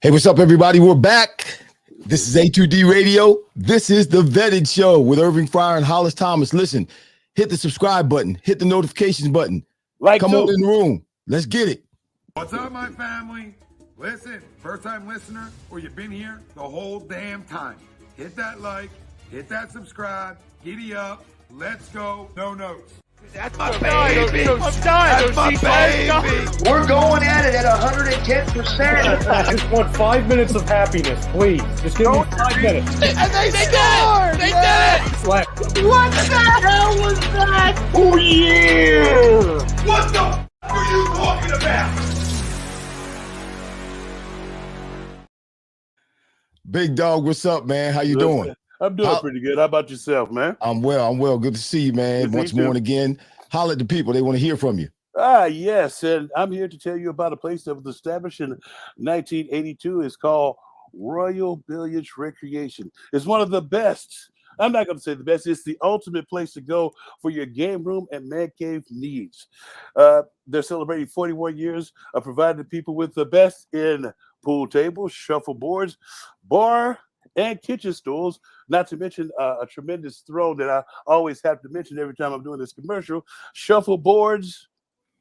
Hey, what's up, everybody? We're back. This is A2D Radio. This is the Vetted Show with Irving, Fryar, and Hollis Thomas. Listen, hit the subscribe button. Hit the notifications button. Come on in the room. Let's get it. What's up, my family? Listen, first-time listener, or you've been here the whole damn time. Hit that like, hit that subscribe, giddy up, let's go, no notes. That's my baby. That's my baby. We're going at it at 110%. I just want 5 minutes of happiness, please. Just give me 5 minutes. And they scored! They did it! What the hell was that? Oh, yeah! What the f*** are you talking about? Big dog, what's up, man? How you doing? I'm doing pretty good. How about yourself, man? I'm well. Good to see you, man. Once more and again, holler at the people. They want to hear from you. Yes. And I'm here to tell you about a place that was established in 1982. It's called Royal Billiards Recreation. It's one of the best. I'm not going to say the best. It's the ultimate place to go for your game room and man cave needs. They're celebrating 41 years of providing people with the best in pool tables, shuffle boards, bar, and kitchen stools, not to mention a tremendous throne that I always have to mention every time I'm doing this commercial. Shuffle boards,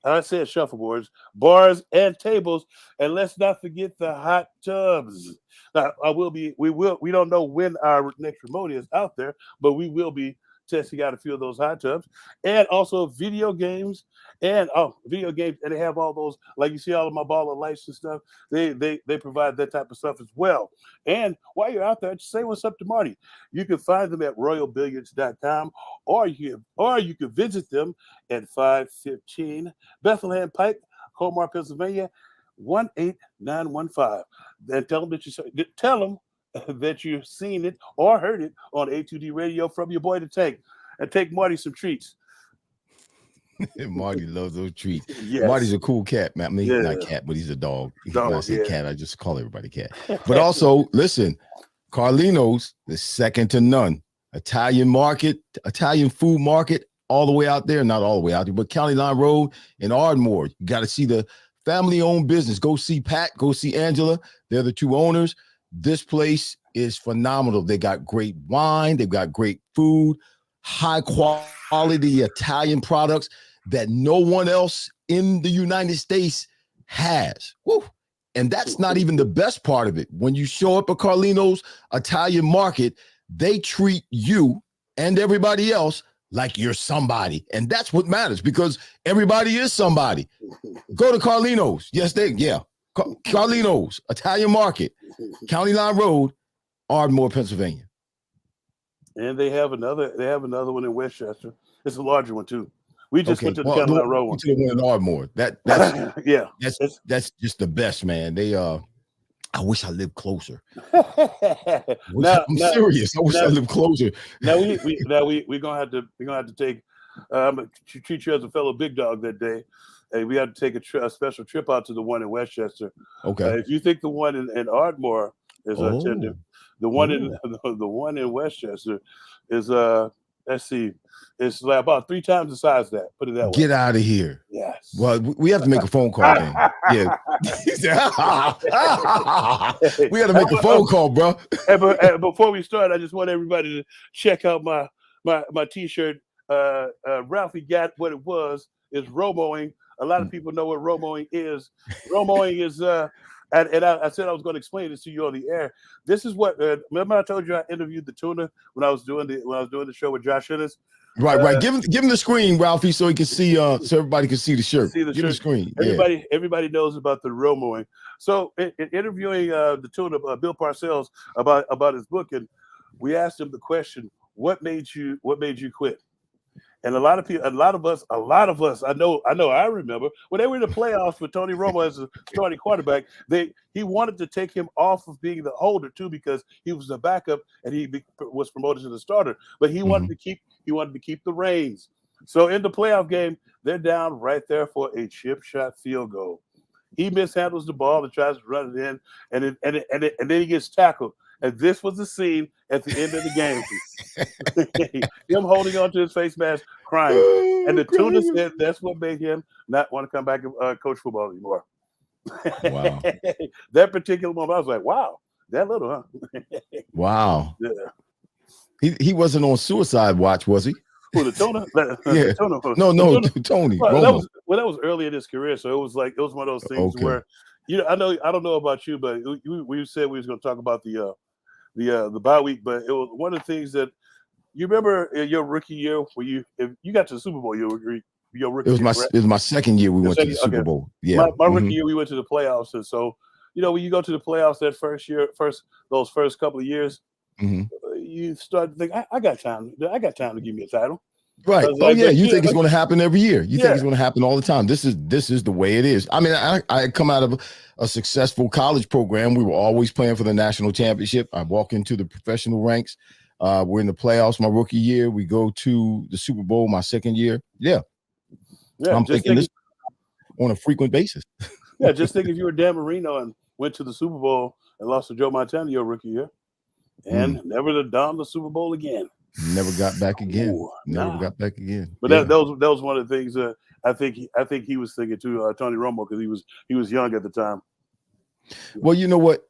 I said shuffle boards, bars, and tables, and let's not forget the hot tubs. Now, we don't know when our next remote is out there, but we will be testing out a few of those hot tubs, and also video games, and they have all those, like you see all of my ball of lights and stuff. They provide that type of stuff as well. And while you're out there, just say what's up to Marty. You can find them at royalbilliards.com, or you can visit them at 515 Bethlehem Pike, Colmar, Pennsylvania, 18915. Then tell them that you've seen it or heard it on A2D Radio from your boy the Tank, and take Marty some treats. Marty loves those treats. Yes. Marty's a cool cat, man. I mean, not cat, but he's a dog. When I say cat, I just call everybody cat. But also, listen, Carlino's is second to none. Italian food market, all the way out there, not all the way out there, but County Line Road in Ardmore. You got to see the family-owned business. Go see Pat, go see Angela. They're the two owners. This place is phenomenal. They got great wine. They've got great food, high quality Italian products that no one else in the United States has. Woo. And that's not even the best part of it. When you show up at Carlino's Italian market, they treat you and everybody else like you're somebody. And that's what matters, because everybody is somebody. Go to Carlino's. Carlino's Italian Market, County Line Road, Ardmore, Pennsylvania. And they have another one in Westchester. It's a larger one too. We just went to the County Line Road one. To the one in Ardmore. That's that's just the best, man. They I wish I lived closer. I'm serious. I wish I lived closer. Now we're gonna have to take treat you as a fellow big dog that day. And we had to take a special trip out to the one in Westchester. Okay. If you think the one in Ardmore is attended, the one in Westchester is let's see, it's like about 3 times the size of that. Put it that way. Get out of here. Yes. Well, we have to make a phone call then. Yeah. We had to make a phone call, bro. And before we start, I just want everybody to check out my T-shirt. Ralphie got what it was. Is Romoing. A lot of people know what Romoing is. Romoing is, and I said I was going to explain this to you on the air. This is what. Remember I told you I interviewed the tuna when I was doing the show with Josh Ennis. Right. Give him the screen, Ralphie, so he can see. So everybody can see the shirt. Give him the screen. Everybody knows about the Romoing. So in interviewing the tuna, Bill Parcells, about his book, and we asked him the question, "What made you quit?" And a lot of us, I remember when they were in the playoffs with Tony Romo as a starting quarterback, he wanted to take him off of being the holder too, because he was the backup and he was promoted to the starter. But he wanted to keep the reins. So in the playoff game, they're down right there for a chip shot field goal. He mishandles the ball and tries to run it in, and then he gets tackled. And this was the scene at the end of the game. Him holding on to his face mask, crying. And the tuna said that's what made him not want to come back and coach football anymore. Wow. That particular moment, I was like, wow, that little, huh? Wow. Yeah. He wasn't on suicide watch, was he? Who, the Tona? Yeah. Tona. No, Tony. Well, Romo. that was early in his career, so it was one of those things Okay. where, I don't know about you, but we said we was going to talk about the bye week, but it was one of the things that you remember in your rookie year when if you got to the Super Bowl, your rookie It year, right? was my second year we went to the Super Bowl. Yeah. My rookie year we went to the playoffs, and so when you go to the playoffs that those first couple of years, you start to think, I got time to give me a title. Right. Oh yeah. You think it's going to happen every year. You think it's going to happen all the time. This is the way it is. I mean, I come out of a successful college program. We were always playing for the national championship. I walk into the professional ranks. We're in the playoffs my rookie year. We go to the Super Bowl my second year. Yeah. I'm thinking this on a frequent basis. Yeah. Just think if you were Dan Marino and went to the Super Bowl and lost to Joe Montana your rookie year and never to don the Super Bowl again. Never got back again. Got back again. But that was one of the things I think he was thinking too, Tony Romo, because he was young at the time. Well, you know what?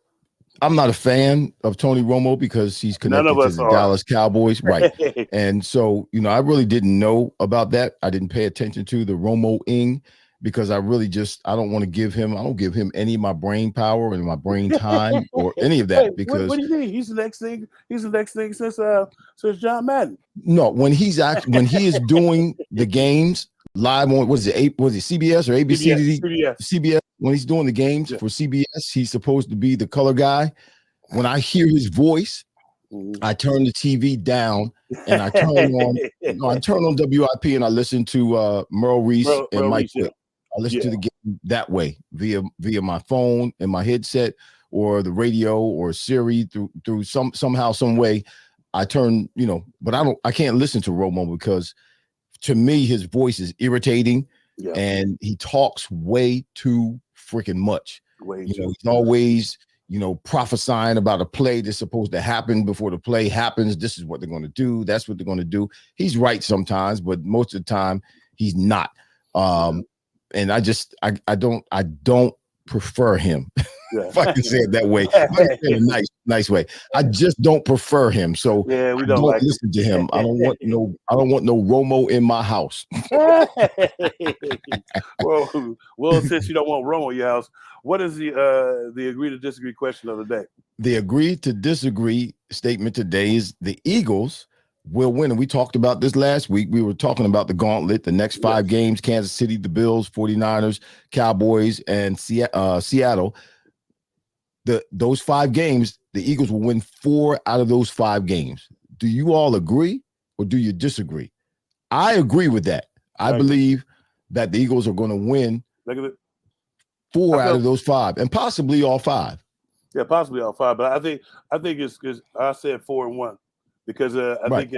I'm not a fan of Tony Romo because he's connected to the Dallas Cowboys, right? And so, I really didn't know about that. I didn't pay attention to the Romo-ing because I don't want to give him any of my brain power and my brain time or any of that. Because what do you mean? He's the next thing. He's the next thing since John Madden. No, when he is doing the games live on CBS or ABC? CBS. When he's doing the games for CBS, he's supposed to be the color guy. When I hear his voice, I turn the TV down and I turn on WIP and I listen to Merle Reese and Mike Quick. I listen to the game that way via my phone and my headset or the radio or Siri through somehow, some way. I turn, but I can't listen to Romo because to me, his voice is irritating and he talks way too freaking much. He's always, prophesying about a play that's supposed to happen before the play happens. This is what they're going to do. That's what they're going to do. He's right sometimes, but most of the time he's not. And I don't prefer him. If I can say it that way, in a nice way. I just don't prefer him. So we don't listen to him. I don't want no Romo in my house. well, since you don't want Romo in your house, what is the agree to disagree question of the day? The agree to disagree statement today is the Eagles will win. And we talked about this last week. We were talking about the gauntlet, the next 5 games: Kansas City, the Bills, 49ers, Cowboys, and Seattle. Those 5 games, the Eagles will win 4 out of those 5 games. Do you all agree or do you disagree? I agree with that. I believe that the Eagles are going to win 4 out of those 5 and possibly all 5. Yeah, possibly all 5. But I think it's I said 4-1 because I think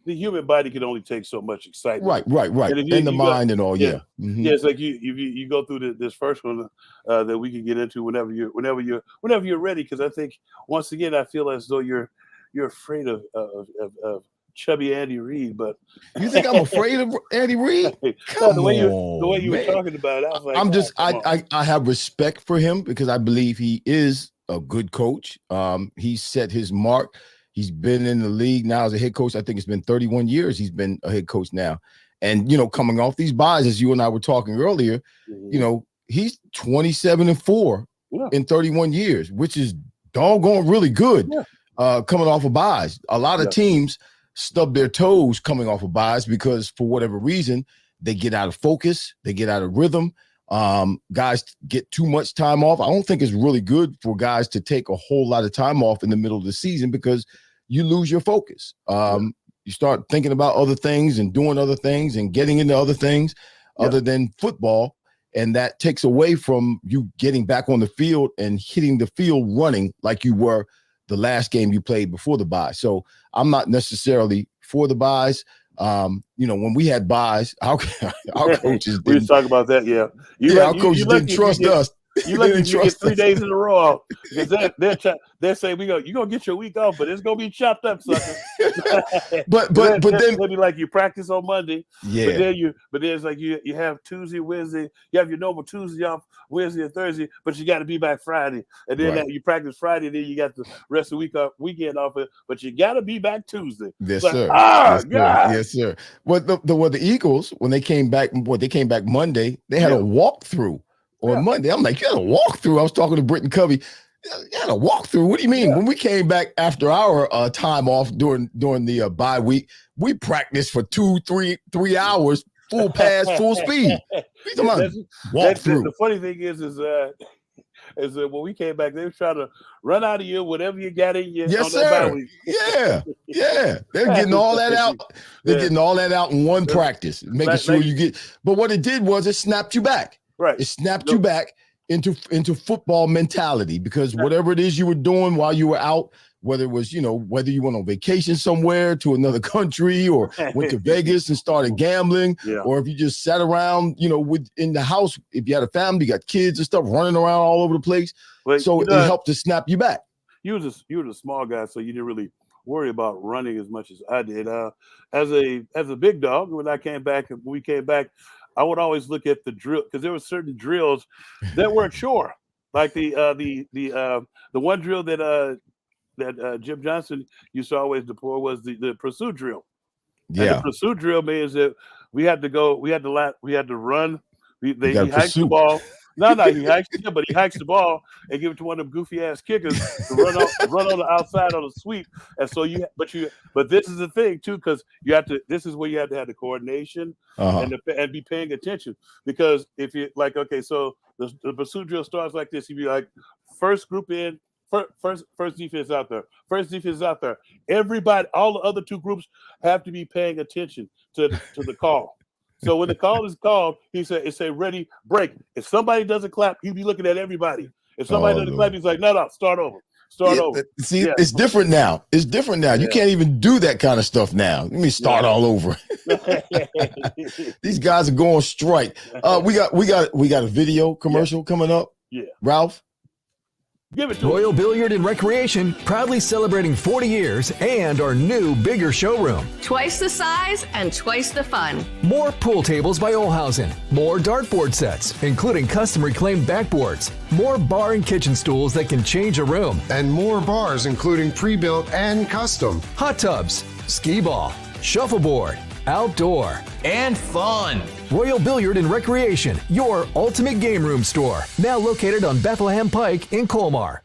the human body can only take so much excitement. Right. And the mind and all, Yeah, it's like you go through this first one that we can get into whenever you're ready. Because I think once again I feel as though you're afraid of chubby Andy Reid. But you think I'm afraid of Andy Reid? The way you were talking about it, I was like, I have respect for him because I believe he is a good coach. He set his mark. He's been in the league now as a head coach. I think it's been 31 years he's been a head coach now. And, coming off these buys, as you and I were talking earlier, he's 27-4 in 31 years, which is doggone really good coming off of buys. A lot of teams stub their toes coming off of buys because for whatever reason, they get out of focus, they get out of rhythm. Guys get too much time off. I don't think it's really good for guys to take a whole lot of time off in the middle of the season because you lose your focus. You start thinking about other things and doing other things and getting into other things other than football. And that takes away from you getting back on the field and hitting the field running like you were the last game you played before the bye. So I'm not necessarily for the buys. When we had buys, our coaches didn't. We talk about that. Our coaches didn't trust us. You lucky you get 3 days in a row off because they're saying you're gonna get your week off, but it's gonna be chopped up, sucker. but then they'll be like you practice on Monday, yeah. but then it's like you have Tuesday, Wednesday, you have your normal Tuesday off, Wednesday and Thursday, but you got to be back Friday, and then you practice Friday, then you got the rest of the weekend off, but you got to be back Tuesday. Yes, like, sir. God. Yes, sir. Well, the Eagles, when they came back Monday, they had a walkthrough on Monday. I'm like, you had a walkthrough. I was talking to Britton Covey. You had a walkthrough. What do you mean? When we came back after our time off during the bye week, we practiced for 3 hours, full pass, full speed. Walkthrough. The funny thing is that when we came back, they were trying to run out of you whatever you got in you. Yes, sir. Yeah. They're getting all that out. They're getting all that out in one practice, making sure you get. But what it did was it snapped you back. Right. It snapped you back into football mentality, because whatever it is you were doing while you were out, whether it was, whether you went on vacation somewhere to another country or went to Vegas and started gambling, or if you just sat around, in the house, if you had a family, you got kids and stuff running around all over the place. So it helped to snap you back. You were a small guy, so you didn't really worry about running as much as I did. As a big dog, when we came back, I would always look at the drill, because there were certain drills that weren't sure. Like the one drill that Jim Johnson used to always deploy was the pursuit drill. Yeah. And the pursuit drill means that we had to run. He hikes the ball. No, he hikes the ball and give it to one of them goofy ass kickers to run on the outside on the sweep. And so but this is the thing too, because this is where you have to have the coordination and be paying attention. Because if you so the pursuit drill starts like this, you'd be like, first group in, first defense out there. First defense out there. Everybody, all the other two groups have to be paying attention to the call. So when the call is called, it say ready, break. If somebody doesn't clap, he'd be looking at everybody. If somebody doesn't clap, he's like, no, start over. Over. See, it's different now. You can't even do that kind of stuff now. Let me start all over. These guys are going strike. We got a video commercial coming up. Yeah. Ralph? Give it to Royal Billiard and Recreation, proudly celebrating 40 years and our new, bigger showroom. Twice the size and twice the fun. More pool tables by Olhausen. More dartboard sets, including custom reclaimed backboards. More bar and kitchen stools that can change a room. And more bars, including pre-built and custom. Hot tubs, skee ball, shuffleboard, outdoor, and fun. Royal Billiard and Recreation, your ultimate game room store. Now located on Bethlehem Pike in Colmar.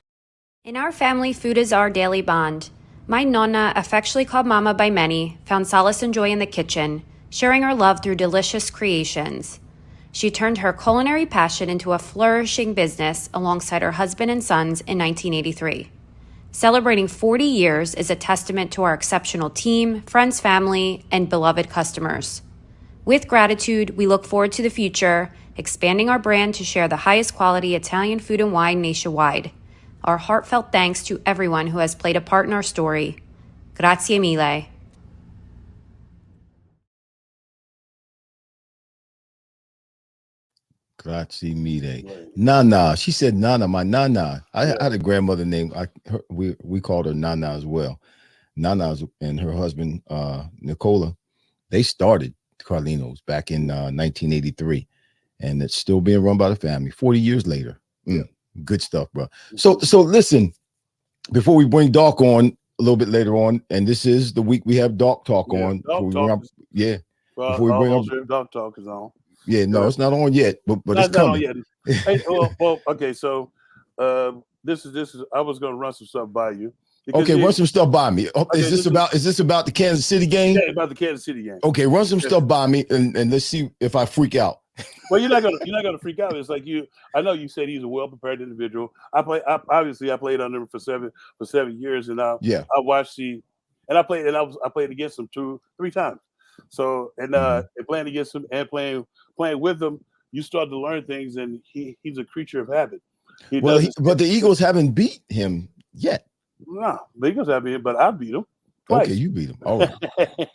In our family, food is our daily bond. My nonna, affectionately called Mama by many, found solace and joy in the kitchen, sharing her love through delicious creations. She turned her culinary passion into a flourishing business alongside her husband and sons in 1983. Celebrating 40 years is a testament to our exceptional team, friends, family, and beloved customers. With gratitude, we look forward to the future, expanding our brand to share the highest quality Italian food and wine nationwide. Our heartfelt thanks to everyone who has played a part in our story. Grazie mille. Grazie mille. Nana. She said Nana, my Nana. I had a grandmother named, we called her Nana as well. Nana and her husband, Nicola, they started Carlino's back in 1983, and it's still being run by the family 40 years later. Good stuff, bro. So listen, before we bring Dawk on a little bit later on, and this is the week we have Dawk Talk on. Before we bring up, Dawk Talk is on. Yeah, no, it's not on yet, but it's coming. Hey, well, okay, so this is I was gonna run some stuff by you. Okay, run some stuff by me. Is this about the Kansas City game? Yeah, about the Kansas City game. Okay, run some stuff by me, and let's see if I freak out. Well, you're not gonna freak out. It's like I know you said he's a well prepared individual. I played under him for seven years, and I watched I played against him 2-3 times. So and playing against him and playing with him, you start to learn things, and he's a creature of habit. But the Eagles haven't beat him yet. No, the Eagles have beat him, but I beat him twice. Okay, you beat him. All right.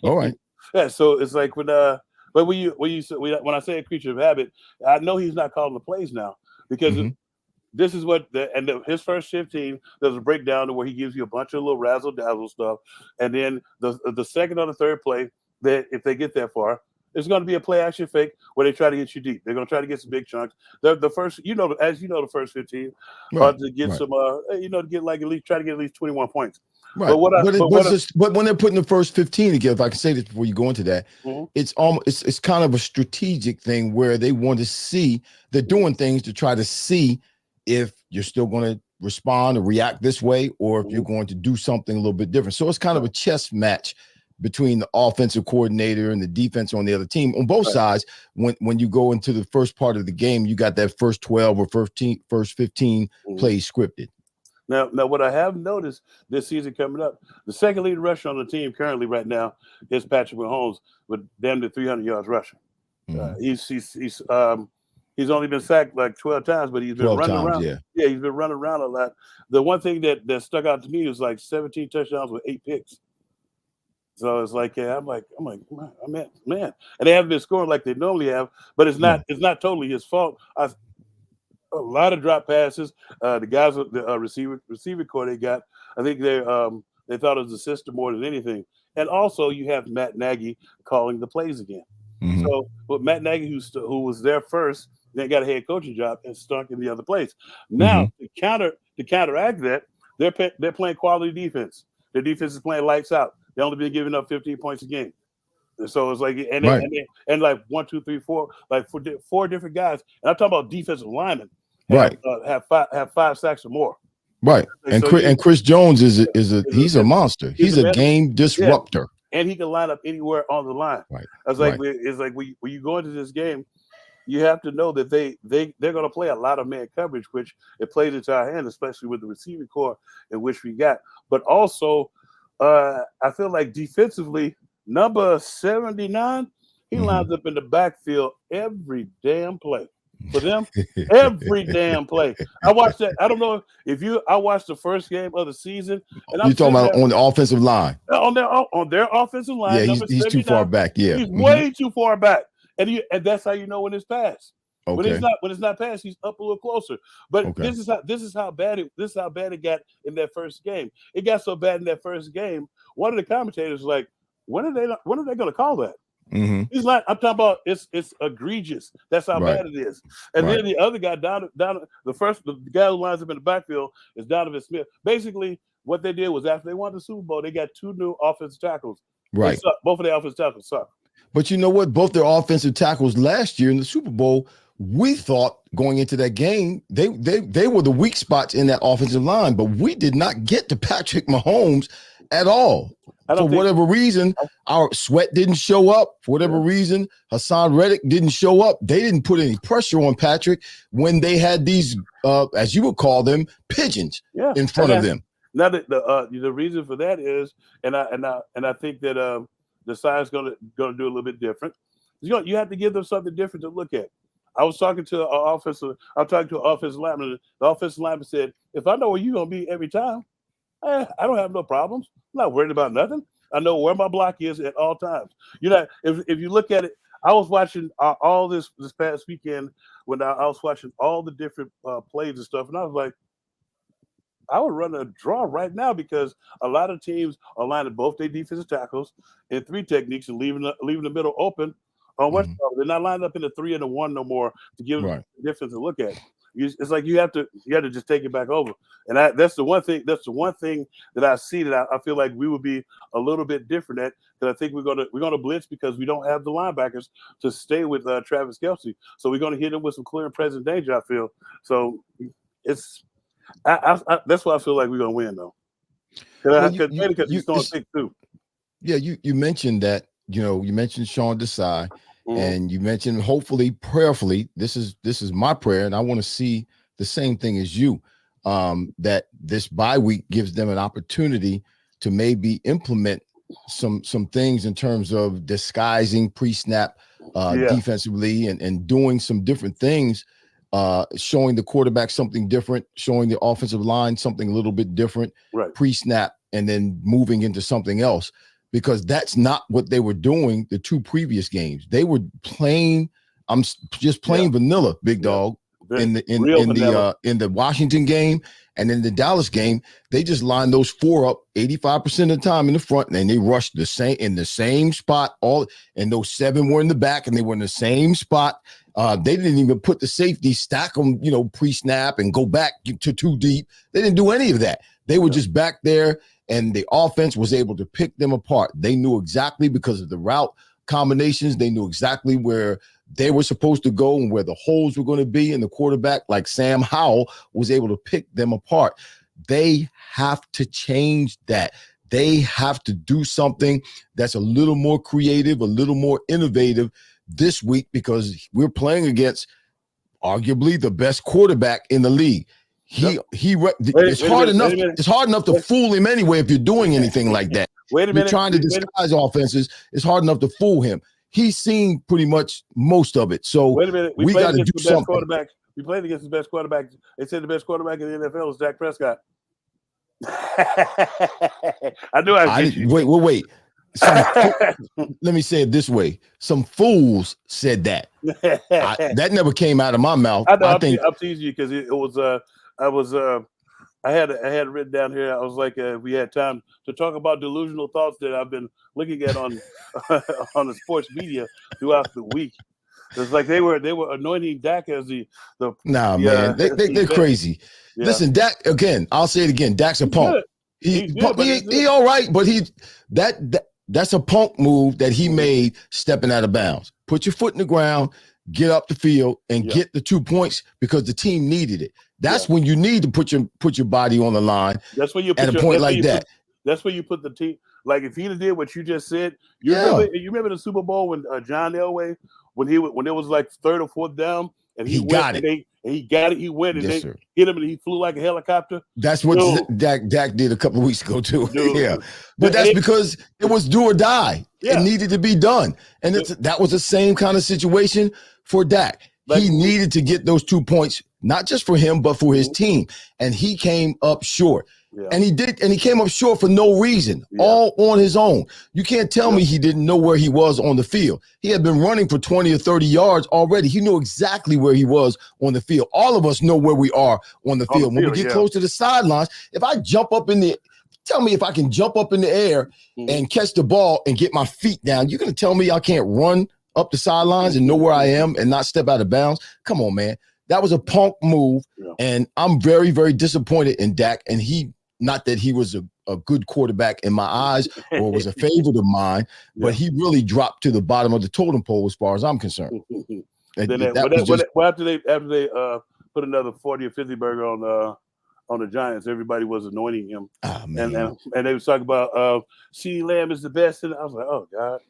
All right. Yeah, so it's like when I say a creature of habit, I know he's not calling the plays now because this is what his first 15. There's a breakdown to where he gives you a bunch of little razzle dazzle stuff, and then the second or the third play, that if they get that far, it's going to be a play action fake where they try to hit you deep. They're going to try to get some big chunks. The first, as you know, the first 15 to get some, to get like try to get at least 21 points. Right. But when they're putting the first 15 together, if I can say this before you go into that, it's kind of a strategic thing where they want to see, they're doing things to try to see if you're still going to respond or react this way, or if you're going to do something a little bit different. So it's kind of a chess match between the offensive coordinator and the defense on the other team on both sides. When you go into the first part of the game, you got that first 12 or first 15 plays scripted. Now, what I have noticed this season coming up, the second leading rusher on the team currently right now is Patrick Mahomes with damn near 300 yards rushing. He's only been sacked like 12 times, but he's been running around. Yeah, he's been running around a lot. The one thing that stuck out to me was like 17 touchdowns with 8 picks. So it's like, I'm like, man, and they haven't been scoring like they normally have. But it's not totally his fault. A lot of drop passes. The guys, the receiver core they got, I think they thought it was the system more than anything. And also you have Matt Nagy calling the plays again. So with Matt Nagy, who was there first, then got a head coaching job and stunk in the other place. Now to counteract that, they're playing quality defense. Their defense is playing lights out. They only been giving up 15 points a game. So it's like, and like 1, 2, 3, 4, like four different guys. And I'm talking about defensive linemen. Have 5 sacks or more. Right. And Chris Jones he's a monster. He's a game disruptor. And he can line up anywhere on the line. Right. It's like when you go into this game, you have to know that they're going to play a lot of man coverage, which it plays into our hand, especially with the receiving core in which we got. But also, I feel like defensively, number 79, he lines up in the backfield every damn play. For them, every damn play. I watched that. I don't know I watched the first game of the season. And you're talking about on the offensive line. On their offensive line. Yeah, he's too far back. Yeah. He's way too far back. And that's how you know when it's passed. Okay. When it's not passed, he's up a little closer. But this is how bad it got in that first game. It got so bad in that first game. One of the commentators was like, when are they going to call that? He's like, I'm talking about it's egregious. That's how bad it is. And then the other guy down the guy who lines up in the backfield is Donovan Smith. Basically, what they did was after they won the Super Bowl, they got 2 new offensive tackles. Right. Both of their offensive tackles suck. But you know what? Both their offensive tackles last year in the Super Bowl, we thought going into that game, they were the weak spots in that offensive line, but we did not get to Patrick Mahomes at all. For whatever reason, our Sweat didn't show up. For whatever reason, Hassan Reddick didn't show up. They didn't put any pressure on Patrick when they had these, as you would call them, pigeons in front of them. Now the reason for that is, and I think that the side's going to do a little bit different. You have to give them something different to look at. I was talking to an offensive lineman. The offensive lineman said, "If I know where you're going to be every time, I don't have no problems. I'm not worried about nothing. I know where my block is at all times." If you look at it, I was watching all this past weekend when I was watching all the different plays and stuff, and I was like, I would run a draw right now because a lot of teams are lining both their defensive tackles in 3 techniques and leaving the middle open. On West, they're not lined up in the 3 and the 1 no more to give them a difference to look at. It's like you have to just take it back over, and that's the one thing. That's the one thing that I see that I feel like we would be a little bit different at. Because I think we're gonna blitz because we don't have the linebackers to stay with Travis Kelce. So we're gonna hit him with some clear and present danger. I feel so. It's that's why I feel like we're gonna win though. Because he's throwing 6 too. Yeah, you mentioned that. You mentioned Sean Desai. And you mentioned, hopefully, prayerfully, this is my prayer, and I want to see the same thing as you, that this bye week gives them an opportunity to maybe implement some things in terms of disguising pre-snap defensively and doing some different things, showing the quarterback something different, showing the offensive line something a little bit different, pre-snap, and then moving into something else. Because that's not what they were doing the 2 previous games. They were playing, I'm just plain vanilla, big dog, in the Washington game and in the Dallas game. They just lined those 4 up 85% of the time in the front, and they rushed the same spot. And those 7 were in the back, and they were in the same spot. They didn't even put the safety, stack them, pre-snap and go back to too deep. They didn't do any of that. They were just back there, and the offense was able to pick them apart. They knew exactly, because of the route combinations, they knew exactly where they were supposed to go and where the holes were going to be. And the quarterback, like Sam Howell, was able to pick them apart. They have to change that. They have to do something that's a little more creative, a little more innovative this week, because we're playing against arguably the best quarterback in the league. It's hard enough to fool him anyway if you're doing anything like that. Wait a minute. You're trying to disguise offenses. It's hard enough to fool him. He's seen pretty much most of it. So wait a minute. We got to do something. We played against the best quarterback. They said the best quarterback in the NFL is Dak Prescott. I knew I was Wait. Let me say it this way. Some fools said that. That never came out of my mouth. I think I'm teasing you because it was I had it written down here. I was like, we had time to talk about delusional thoughts that I've been looking at on the sports media throughout the week. It's like they were anointing Dak as man. They're crazy. Yeah. Listen, Dak, again, I'll say it again. Dak's a punk. He all right, but that's a punk move that he made stepping out of bounds. Put your foot in the ground, get up the field, and get the 2 points because the team needed it. That's when you need to put your body on the line. That's when you put at a point like that. That's when you put the team. Like if he did what you just said, you remember the Super Bowl when John Elway, when it was like 3rd or 4th down, and he got it. He got it. He went and they hit him, and he flew like a helicopter. That's what Dak did a couple of weeks ago too. Yeah, but that's because it was do or die. Yeah. It needed to be done, and that was the same kind of situation for Dak. He needed to get those 2 points, not just for him, but for his team, and he came up short. Yeah. And he did, and he came up short for no reason, all on his own. You can't tell me he didn't know where he was on the field. He had been running for 20 or 30 yards already. He knew exactly where he was on the field. All of us know where we are on the field. When we get close to the sidelines, if I jump up in the tell me if I can jump up in the air and catch the ball and get my feet down, you're going to tell me I can't run up the sidelines and know where I am and not step out of bounds? Come on, man. That was a punk move, and I'm very, very disappointed in Dak, and not that he was a good quarterback in my eyes or was a favorite of mine, but he really dropped to the bottom of the totem pole as far as I'm concerned. After they put another 40 or 50 burger on the Giants, everybody was anointing him. Oh, man. And they was talking about CeeDee Lamb is the best, and I was like, oh God.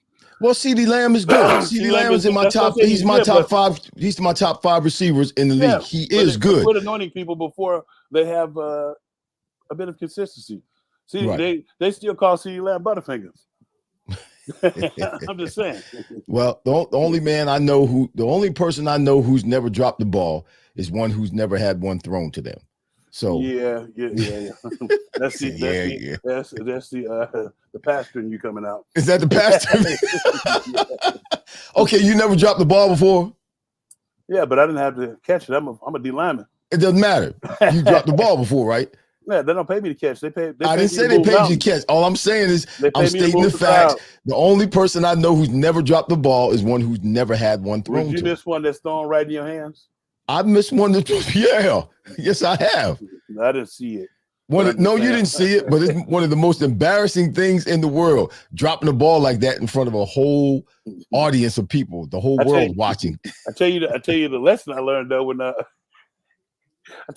Well, CeeDee Lamb is good. CeeDee Lamb is in my top. He's my top five. He's my top 5 receivers in the league. He is good. Quit anointing people before they have a bit of consistency. See, they still call CeeDee Lamb Butterfingers. I'm just saying. Well, the only person I know who's never dropped the ball is one who's never had one thrown to them. So yeah. That's the pastor in you coming out. Is that the pastor? Okay, you never dropped the ball before? Yeah, but I didn't have to catch it. I'm a D lineman. It doesn't matter. You dropped the ball before, right? Yeah, they don't pay me to catch. They pay I didn't say they paid you to catch. All I'm saying is I'm stating the facts. The only person I know who's never dropped the ball is one who's never had one thrown to. Did you miss one that's thrown right in your hands? I missed one yes, I have. I didn't see it. No, you didn't see it, but it's one of the most embarrassing things in the world, dropping the ball like that in front of a whole audience of people, the whole world watching. I tell you the lesson I learned though when I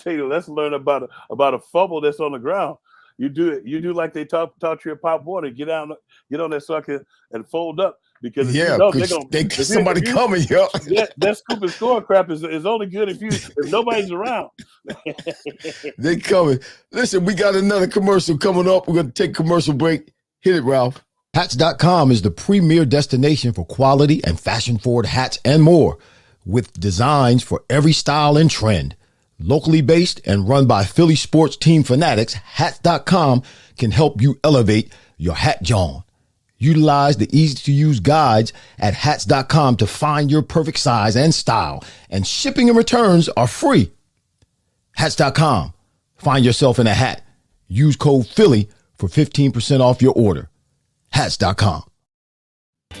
tell you the lesson learned about a fumble that's on the ground. You do like they taught you at Pop Warner. Get on that sucker and fold up. Because somebody coming, yo. That scoop and score crap is only good if nobody's around. They coming. Listen, we got another commercial coming up. We're going to take a commercial break. Hit it, Ralph. Hats.com is the premier destination for quality and fashion-forward hats and more, with designs for every style and trend. Locally based and run by Philly sports team fanatics, Hats.com can help you elevate your hat John. Utilize the easy-to-use guides at hats.com to find your perfect size and style. And shipping and returns are free. Hats.com. Find yourself in a hat. Use code Philly for 15% off your order. Hats.com.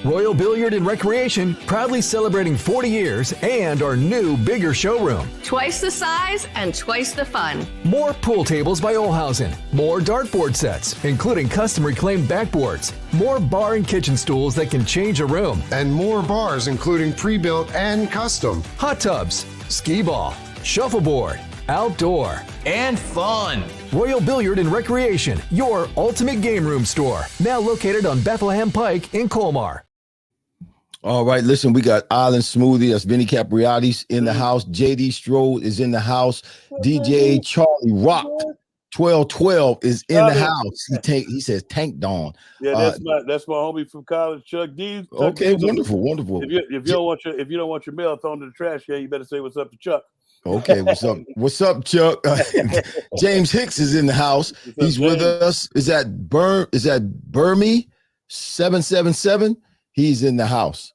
Royal Billiard and Recreation, proudly celebrating 40 years and our new, bigger showroom. Twice the size and twice the fun. More pool tables by Olhausen. More dartboard sets, including custom reclaimed backboards. More bar and kitchen stools that can change a room. And more bars, including pre-built and custom. Hot tubs, skee ball, shuffleboard, outdoor, and fun. Royal Billiard and Recreation, your ultimate game room store. Now located on Bethlehem Pike in Colmar. All right, listen, we got Island Smoothie. That's Vinny Capriati's in the house. JD Stroll is in the house. DJ Charlie Rock 1212 is in the house. He says Tank Dawn. Yeah, that's my homie from college, Chuck D. Okay, wonderful. If you don't want your mail thrown to the trash can, you better say what's up to Chuck. Okay, what's up? What's up, Chuck? James Hicks is in the house. He's with us. Is that Burmy 777? He's in the house.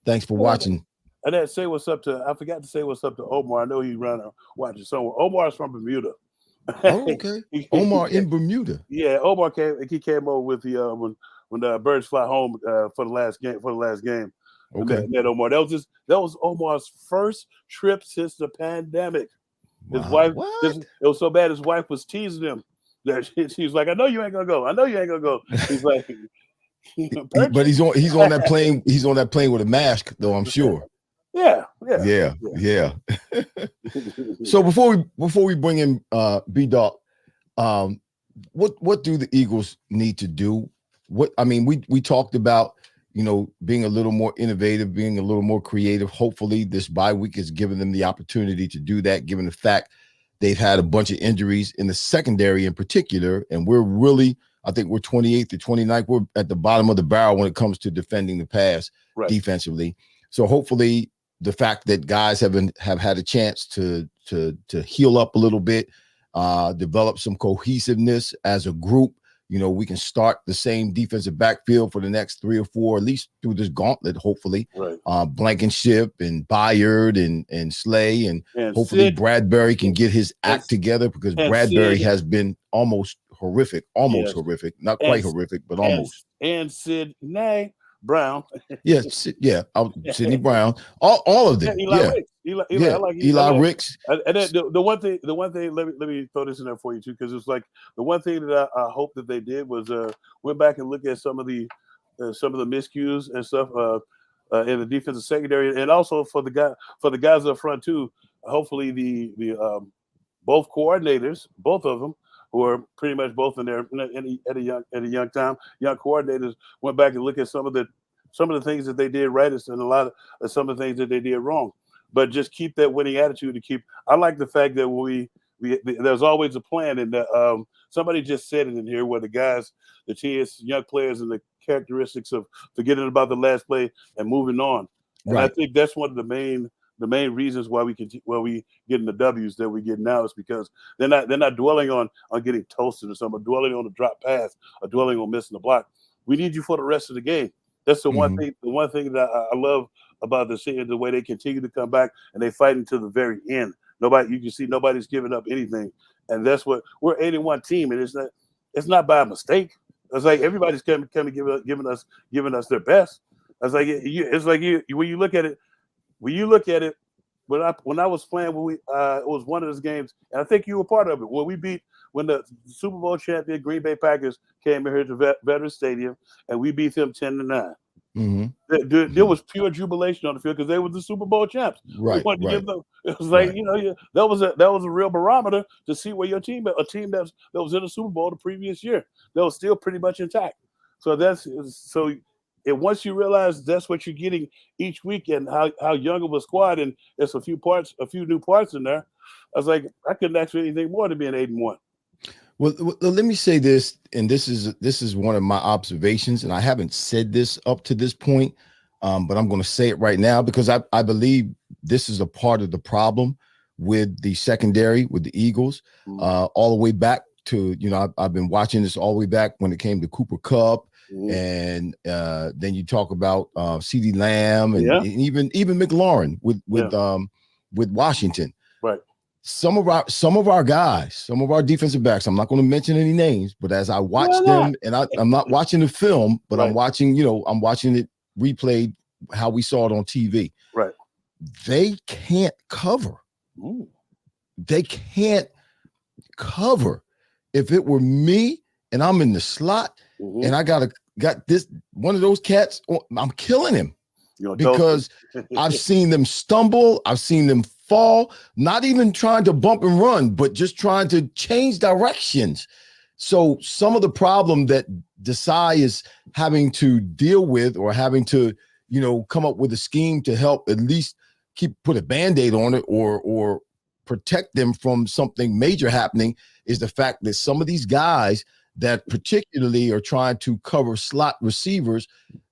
Thanks for watching. I didn't say what's up to. I forgot to say what's up to Omar. I know he's running watching somewhere. Omar's from Bermuda. Oh, okay. Omar in Bermuda. Yeah, Omar came. He came over with the when the birds fly home for the last game. Okay. Met Omar. That was Omar's first trip since the pandemic. His wife. It was so bad. His wife was teasing him that she's like, "I know you ain't gonna go. I know you ain't gonna go." He's like, but he's on that plane. He's on that plane with a mask, though. I'm sure. Yeah. So before we bring in B-Dawk, what do the Eagles need to do? We talked about, being a little more innovative, being a little more creative. Hopefully this bye week has given them the opportunity to do that, given the fact they've had a bunch of injuries in the secondary in particular. And I think we're 28th to 29th. We're at the bottom of the barrel when it comes to defending the pass defensively. So hopefully the fact that guys have had a chance to heal up a little bit, develop some cohesiveness as a group. We can start the same defensive backfield for the next 3 or 4, at least through this gauntlet, hopefully. Right. Blankenship and Byard and Slay and hopefully Sid, Bradbury can get his act together, because Bradbury has been almost horrific, not quite horrific, but almost. And Sidney Brown. Yes, Sidney Brown. All of them. Eli Ricks. And then the one thing, let me throw this in there for you too, because it's like the one thing that I hope that they did was went back and look at some of the miscues and stuff in the defensive secondary, and also for the guys up front too. Hopefully the both coordinators, both of them, who are pretty much both in there at a young time. Young coordinators went back and looked at some of the things that they did right and a lot of some of the things that they did wrong. But just keep that winning attitude. I like the fact that there's always a plan, and somebody just said it in here where the teams, young players, and the characteristics of forgetting about the last play and moving on. And I think that's one of the main reasons why we get in the W's that we get now is because they're not dwelling on getting toasted or something, dwelling on the drop pass or dwelling on missing the block. We need you for the rest of the game. That's the one thing. The one thing that I love about the way they continue to come back and they fight until the very end. You can see nobody's giving up anything, and that's what we're 81 team, and it's not by mistake. It's like everybody's coming giving us their best. It's like when you look at it. When I was playing, it was one of those games, and I think you were part of it. When the Super Bowl champion Green Bay Packers came in here to Veterans Stadium, and we beat them 10-9. Mm-hmm. There was pure jubilation on the field because they were the Super Bowl champs. Right. It was like that was a real barometer to see where your team, a team that was in the Super Bowl the previous year, that was still pretty much intact. And once you realize that's what you're getting each week and how young of a squad, and there's a few new parts in there, I was like, I couldn't ask for anything more than being 8-1. Well, let me say this, and this is one of my observations, and I haven't said this up to this point, but I'm going to say it right now because I believe this is a part of the problem with the secondary, with the Eagles, all the way back to, I've been watching this all the way back when it came to Cooper Kupp and then you talk about CeeDee Lamb and even McLaurin with Washington. Right. Some of our guys, some of our defensive backs, I'm not going to mention any names, but as I watch them, and I'm not watching the film, but I'm watching it replayed how we saw it on TV. Right. They can't cover. They can't cover. If it were me and I'm in the slot and I got this one of those cats, I'm killing him because I've seen them stumble. I've seen them fall, not even trying to bump and run, but just trying to change directions. So some of the problem that Desai is having to deal with, or having to, come up with a scheme to help at least put a Band-Aid on it or protect them from something major happening, is the fact that some of these guys that particularly are trying to cover slot receivers,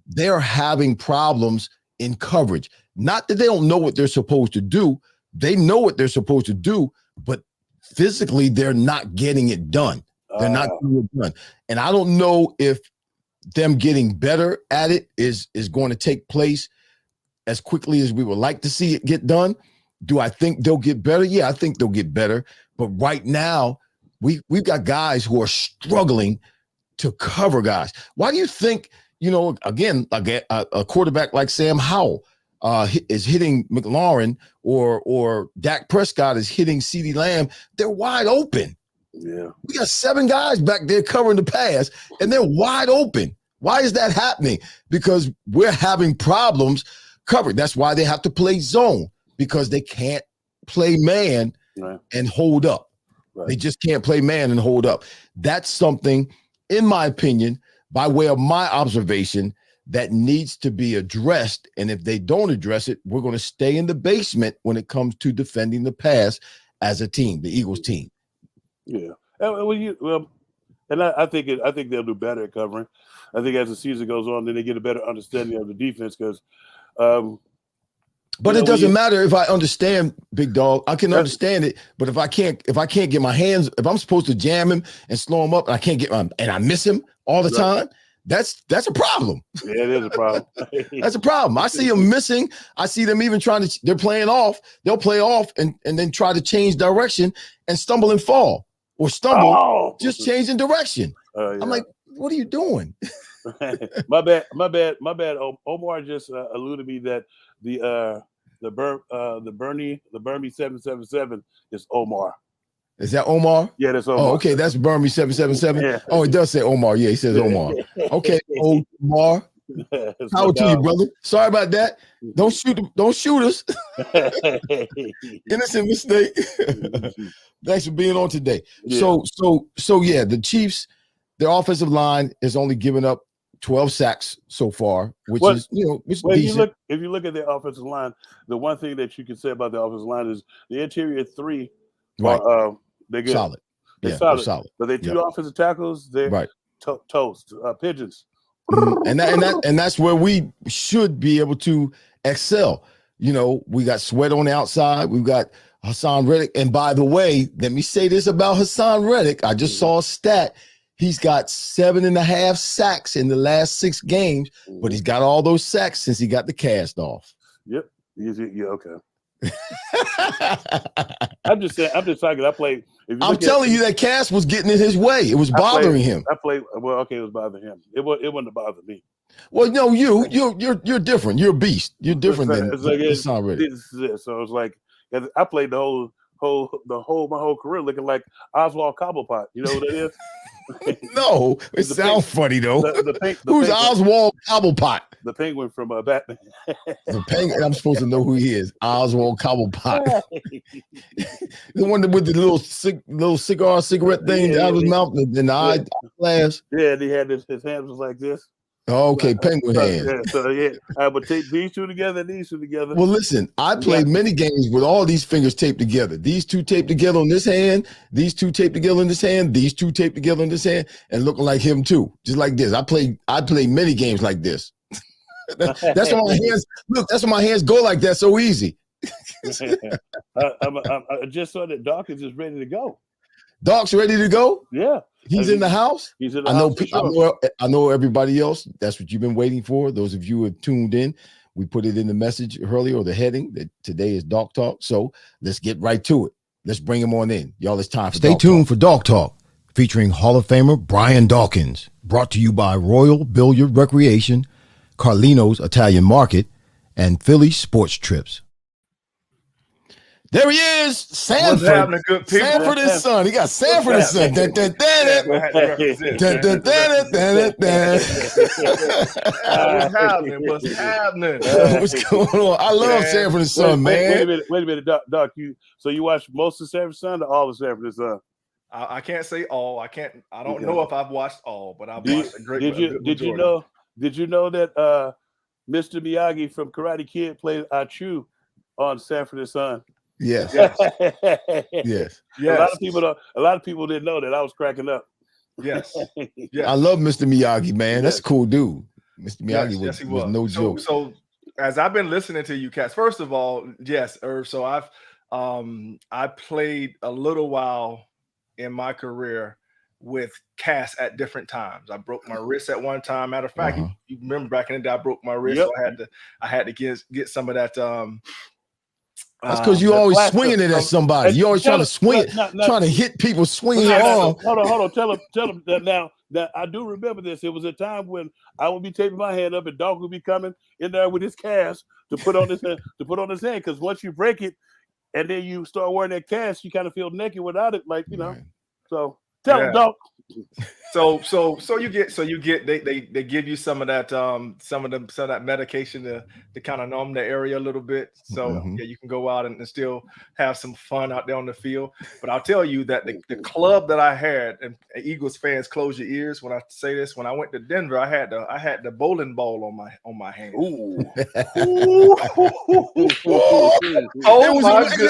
they're having problems in coverage. Not that they don't know what they're supposed to do. They know what they're supposed to do, but physically they're not getting it done. They're not getting it done. And I don't know if them getting better at it is going to take place as quickly as we would like to see it get done. Do I think they'll get better? Yeah, I think they'll get better. But right now, we've got guys who are struggling to cover guys. Why do you think, again, a quarterback like Sam Howell is hitting McLaurin or Dak Prescott is hitting CeeDee Lamb? They're wide open. Yeah. We got 7 guys back there covering the pass, and they're wide open. Why is that happening? Because we're having problems covering. That's why they have to play zone, because they can't play man and hold up. Right. They just can't play man and hold up. That's something, in my opinion, by way of my observation, that needs to be addressed. And if they don't address it, we're going to stay in the basement when it comes to defending the pass as a team, the Eagles team. Yeah. And I think they'll do better at covering. I think as the season goes on, then they get a better understanding of the defense because but it doesn't matter if I understand, Big Dog. I can understand it, but if I can't get my hands, if I'm supposed to jam him and slow him up, and I can't get and I miss him all the time, that's a problem. Yeah, it is a problem. That's a problem. I see them missing. I see them even they're playing off. They'll play off and then try to change direction and stumble and fall, or stumble, just changing direction. Yeah. I'm like, what are you doing? My bad. Omar just alluded me that the Bernie 777 is Omar. Is that Omar? Yeah, that's Omar. Oh, okay, that's Bernie 777. Yeah. Oh, it does say Omar. Yeah, he says Omar. Okay, Omar. How to you, brother? Sorry about that. Don't shoot us. Innocent mistake. Thanks for being on today. Yeah. So yeah, the Chiefs, their offensive line has only given up 12 sacks so far, which is decent. If you look at their offensive line, the one thing that you can say about the offensive line is the interior 3 they're good. Solid. They're solid. But they 2 offensive tackles, they're toast, pigeons. And that's where we should be able to excel. We got Sweat on the outside. We've got Hassan Reddick. And by the way, let me say this about Hassan Reddick. I just saw a stat. He's got 7.5 sacks in the last 6 games, but he's got all those sacks since he got the cast off. Yep. Yeah, okay. I'm just talking. I played. I'm telling you that cast was getting in his way. It was bothering him. I played. Well, okay, it was bothering him. It wouldn't bother me. Well, no, you're different. You're a beast. You're different than Hassan Reddick. So it's like I played my whole career looking like Oswald Cobblepot. You know what it is? No, it sounds funny though. Who's Oswald Cobblepot? The Penguin from Batman. The Penguin. I'm supposed to know who he is. Oswald Cobblepot. The one with the little cigarette thing out of his mouth and the eyeglass. Yeah, and he had his hands was like this. Oh, okay, penguin hands. I would take these 2 together and these 2 together. Well, listen, I played many games with all these fingers taped together. These 2 taped together on this hand, these 2 taped together in this hand, these 2 taped together in this hand, and looking like him too, just like this. I played many games like this. That's why my hands look. That's why my hands go like that so easy. I just saw that Dawkins is ready to go. Doc's ready to go. Yeah, he's in the house. He's in the house. I know everybody else. That's what you've been waiting for. Those of you who have tuned in, we put it in the message earlier or the heading that today is Dawk Talk. So let's get right to it. Let's bring him on in, y'all. It's time for Stay tuned for Dawk Talk, featuring Hall of Famer Brian Dawkins, brought to you by Royal Billiard Recreation, Carlino's Italian Market, and Philly Sports Trips. There he is, Sanford. What's happening, good people? Sanford and Son. He got Sanford and Son. What's happening? What's happening? What's going on? I love Sanford and Son, man. Wait a minute, Doc. You watch most of Sanford and Son or all of Sanford and Son? I can't say all. I don't know if I've watched all, but I've watched a great. Did you know that Mr. Miyagi from Karate Kid played Achu on Sanford and Son? Yes. Yes. A lot of people didn't know that. I was cracking up. Yes. I love Mr. Miyagi, man. That's a cool dude. Mr. Miyagi was no joke. So as I've been listening to you cats, first of all, yes, Irv. So I played a little while in my career with Cass at different times. I broke my wrist at one time. Matter of fact, you remember back in the day, I broke my wrist. Yep. So I had to get some of that. That's because you always swinging it at somebody. You always trying to swing it, trying to hit people, swinging your arm. Hold on. Tell him that now. That I do remember this. It was a time when I would be taping my hand up, and Dawk would be coming in there with his cast to put on his hand. Because once you break it, and then you start wearing that cast, you kind of feel naked without it, like you know. So tell him, Dawk. So you get they give you some of that medication to kind of numb the area a little bit. So yeah, you can go out and still have some fun out there on the field. But I'll tell you that the club that I had, and Eagles fans, close your ears when I say this. When I went to Denver, I had the bowling ball on my hand. Ooh. It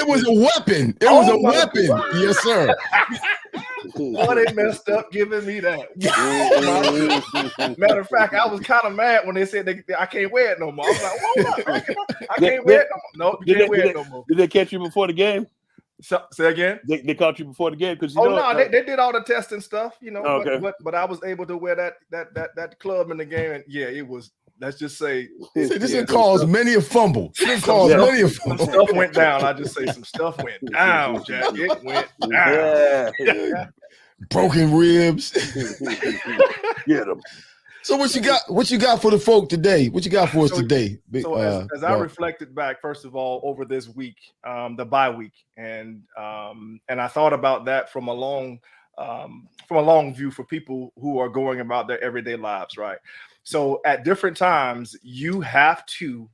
was a weapon. It was a weapon. Yes, sir. Boy, they messed up giving me that. Matter of fact, I was kind of mad when they said I can't wear it no more. I was like, I can't wear it no more. No, you can't wear it no more. Did they catch you before the game? So, say again? They caught you before the game because they did all the testing stuff, you know. Okay. But I was able to wear that club in the game, and yeah, it was. Let's just say this caused many a fumble. This caused many a fumble. Some stuff went down. I just say some stuff went down, Jack. It went down. Yeah. Broken ribs. Get them. So what you got for the folk today? What you got for us today? So as I reflected back, first of all, over this week, the bye week, and I thought about that from a long view for people who are going about their everyday lives, right? So at different times, you have to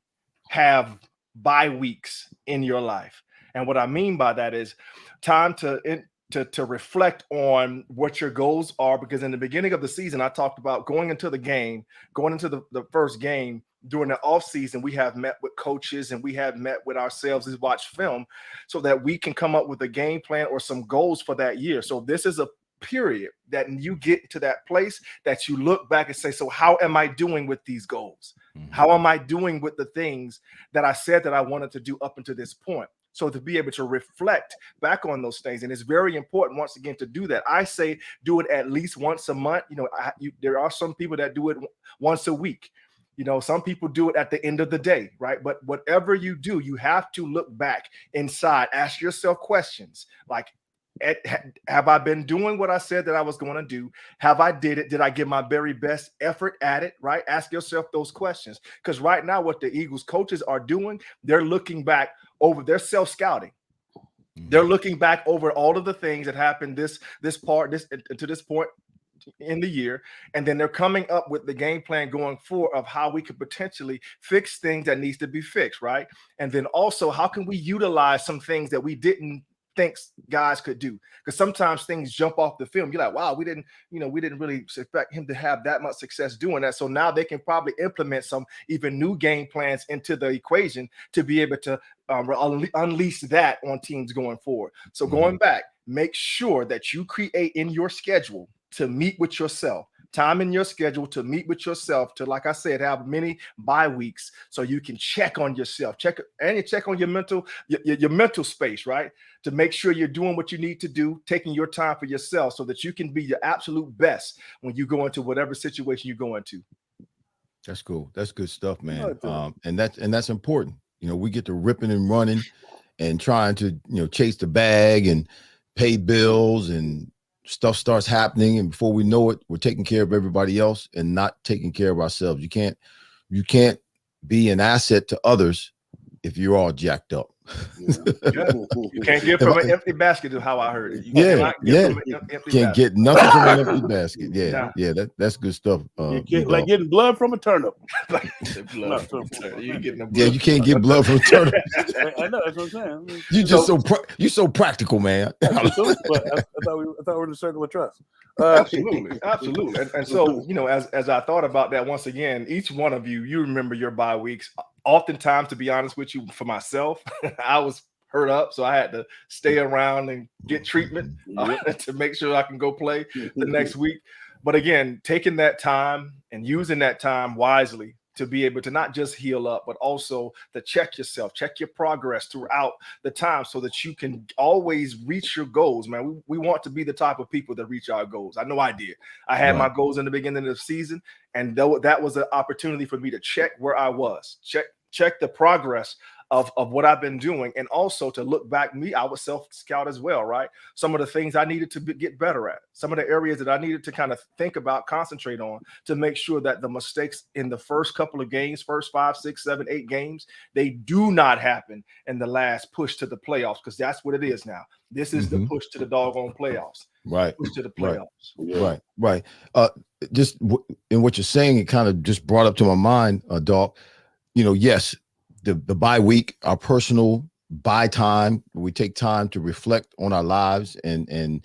have bye weeks in your life. And what I mean by that is time to reflect on what your goals are, because in the beginning of the season, I talked about going into the first game during the off season. We have met with coaches and we have met with ourselves and watched film so that we can come up with a game plan or some goals for that year. So this is a period that you get to that place that you look back and say, so how am I doing with these goals? How am I doing with the things that I said that I wanted to do up until this point? So to be able to reflect back on those things, and it's very important once again to do that. I say do it at least once a month. You know, there are some people that do it once a week. You know, some people do it at the end of the day, right? But whatever you do, you have to look back inside, ask yourself questions like, have I been doing what I said that I was going to do? Have I did it? Did I give my very best effort at it? Right? Ask yourself those questions. Because right now, what the Eagles coaches are doing, they're looking back over their self-scouting. They're looking back over all of the things that happened to this point in the year, and then they're coming up with the game plan going forward of how we could potentially fix things that needs to be fixed, right? And then also, how can we utilize some things that we didn't thinks guys could do, because sometimes things jump off the film. You're like, wow, we didn't really expect him to have that much success doing that. So now they can probably implement some even new game plans into the equation to be able to unleash that on teams going forward. So going back, make sure that you create in your schedule to meet with yourself, time in your schedule to meet with yourself, to, like I said, have many bye weeks so you can check on yourself, check on your mental space, right? To make sure you're doing what you need to do, taking your time for yourself so that you can be your absolute best when you go into whatever situation you go into. That's cool. That's good stuff, man. And that's important. You know, we get to ripping and running and trying to, chase the bag and pay bills, and stuff starts happening. And before we know it, we're taking care of everybody else and not taking care of ourselves. You can't be an asset to others if you're all jacked up. Yeah. You can't give from an empty basket is how I heard it. Can't get nothing from an empty basket. That's good stuff. Like getting blood from a turnip. You can't get blood from a turnip. I know, that's what I'm saying. You so practical, man. I thought we were in the circle of trust. Absolutely. And so, as I thought about that, once again, each one of you remember your bye weeks. Oftentimes, to be honest with you, for myself, I was hurt up, so I had to stay around and get treatment to make sure I can go play the next week. But again, taking that time and using that time wisely to be able to not just heal up, but also to check yourself, check your progress throughout the time so that you can always reach your goals, man. We want to be the type of people that reach our goals. I know I did. I had my goals in the beginning of the season, and that was an opportunity for me to check where I was, check the progress of what I've been doing, and also to look back. I was self-scout as well, right? Some of the things I needed to get better at, some of the areas that I needed to kind of think about, concentrate on, to make sure that the mistakes in the first couple of games, first 5, 6, 7, 8 games, they do not happen in the last push to the playoffs, because that's what it is now. This is the push to the doggone playoffs. Right. Push to the playoffs. Right. Just in what you're saying, it kind of just brought up to my mind, Dawk. Yes, the bye week, our personal bye time, we take time to reflect on our lives and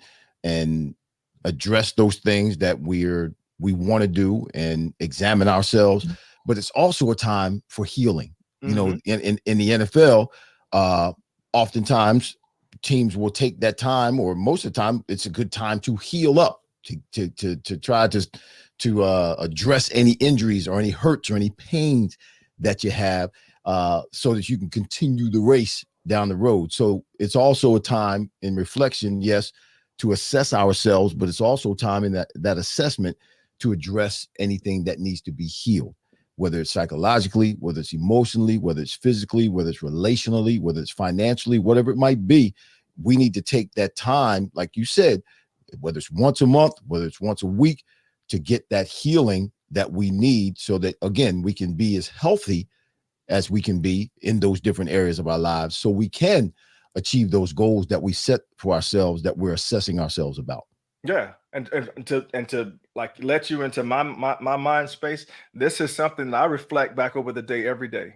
address those things that we want to do and examine ourselves. But it's also a time for healing. In the NFL, oftentimes teams will take that time, or most of the time, it's a good time to heal up, to try to address any injuries or any hurts or any pains that you have, so that you can continue the race down the road. So it's also a time in reflection, yes, to assess ourselves, but it's also time in that assessment to address anything that needs to be healed, whether it's psychologically, whether it's emotionally, whether it's physically, whether it's relationally, whether it's financially, whatever it might be. We need to take that time, like you said, whether it's once a month, whether it's once a week, to get that healing that we need, so that, again, we can be as healthy as we can be in those different areas of our lives, so we can achieve those goals that we set for ourselves, that we're assessing ourselves about. Yeah. And to like let you into my mind space. This is something that I reflect back over the day every day.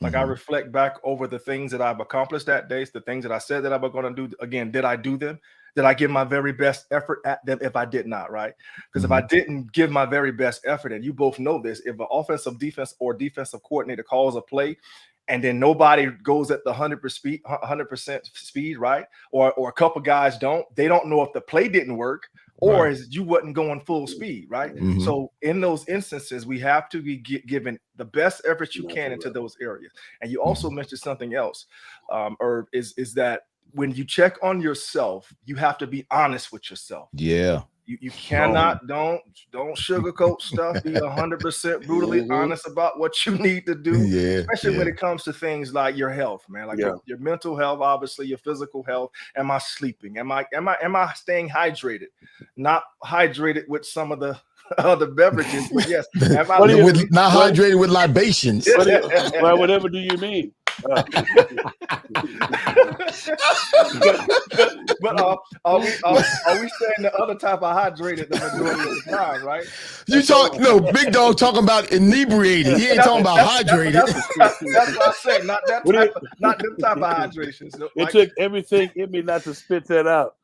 Like I reflect back over the things that I've accomplished that day, the things that I said that I was going to do. Again, did I do them? Did I give my very best effort at them? If I did not, right? Because if I didn't give my very best effort, and you both know this, if an offensive, defense, or defensive coordinator calls a play, and then nobody goes at the 100% speed, right? Or a couple guys they don't know if the play didn't work, or is you wasn't going full speed, right? So in those instances, we have to be given the best effort you can into those areas. And you also mentioned something else, Irv, is that when you check on yourself, you have to be honest with yourself. Yeah. You cannot, don't sugarcoat stuff. Be 100% brutally honest about what you need to do, especially when it comes to things like your health, man. Like your mental health, obviously your physical health. Am I sleeping? Am I staying hydrated? Not hydrated with some of the other beverages, but yes. Not hydrated with libations. Well, whatever do you mean? But are we saying the other type of hydrated the majority of the time, right? Big Dog talking about inebriated. He ain't talking about hydrated. That's what I say. Not them type of hydration. So, it took everything in me not to spit that out.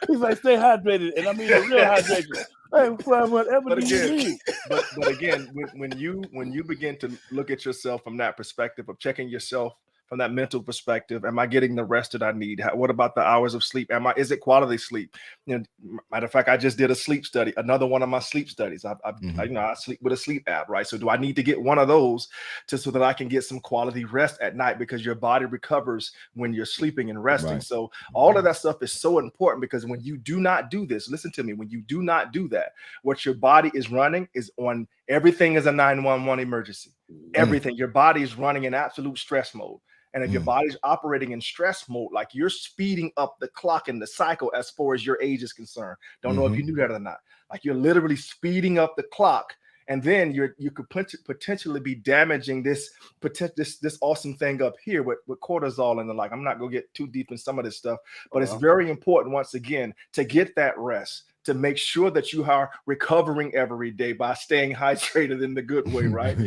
He's like, stay hydrated, and I mean a real hydration. Hey, whatever do you mean? But again, when you begin to look at yourself from that perspective of checking yourself from that mental perspective. Am I getting the rest that I need? What about the hours of sleep? Is it quality sleep? Matter of fact, I just did a sleep study, another one of my sleep studies. I sleep with a sleep app, right? So do I need to get one of those so that I can get some quality rest at night, because your body recovers when you're sleeping and resting. Right. So all of that stuff is so important, because when you do not do this, listen to me, when you do not do that, what your body is running is on everything is a 911 emergency. Everything. Your body is running in absolute stress mode. And if your body's operating in stress mode, like, you're speeding up the clock and the cycle as far as your age is concerned. Don't know if you knew that or not. Like, you're literally speeding up the clock. And then you could potentially be damaging this awesome thing up here with cortisol and the like. I'm not going to get too deep in some of this stuff, but it's very important, once again, to get that rest, to make sure that you are recovering every day by staying hydrated in the good way, right?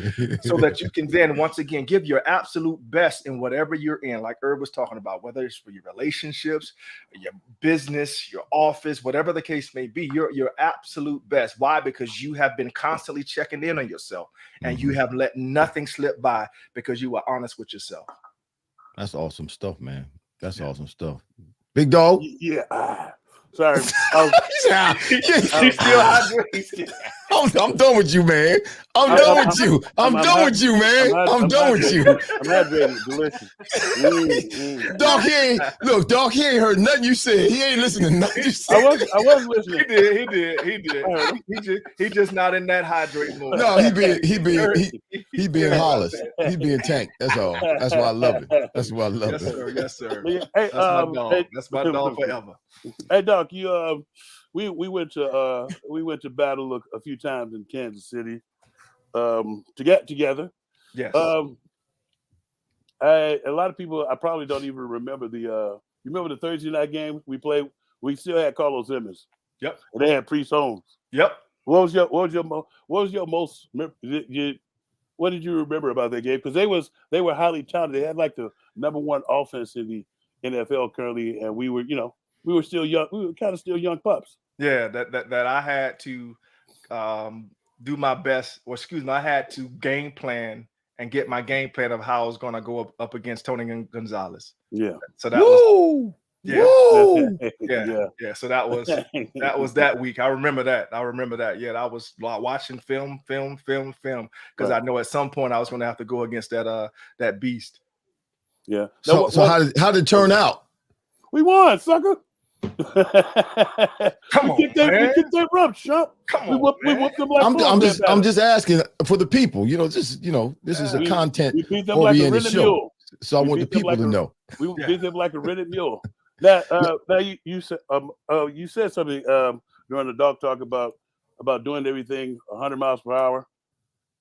So that you can then, once again, give your absolute best in whatever you're in, like Irv was talking about, whether it's for your relationships, your business, your office, whatever the case may be, your absolute best. Why? Because you have been constantly checking in on yourself, and you have let nothing slip by because you were honest with yourself. That's awesome stuff, man. That's awesome stuff. Big dog. Yeah. Sorry. I'm done with you, man. I'm done with you. I'm done with you, man. I'm done with you. I'm hydrated. Delicious. Dog, he ain't heard nothing you said. He ain't listening to nothing you said. I was listening. He did. He just not in that hydrate mode. No, he being Hollis. He being Tank. That's all. That's why I love it. That's why I love it. Yes, sir. Hey, that's my dog. That's my dog forever. Hey, Doc, we went to battle a few times in Kansas City to get together. Yes. A lot of people, I probably don't even remember you remember the Thursday night game we played? We still had Carlos Emmons. Yep. And they had Priest Holmes. Yep. What was your most? What did you remember about that game? Because they were highly talented. They had like the #1 offense in the NFL currently, and we were still young. We were kind of still young pups. Yeah, that I had to do my best, or excuse me, I had to game plan and get my game plan of how I was going to go up against Tony Gonzalez. Yeah. So that was yeah. So that was that week. I remember that. Yeah, I was watching film because I know at some point I was going to have to go against that beast. Yeah. So how did it turn out? We won, sucker. Come on, man. Get that rub, Chump. We whooped them like I'm just asking for the people. This is a content oriented show. So I want the people to know. We beat them like a rented mule. Now you said something during the Dawk Talk about doing everything 100 miles per hour,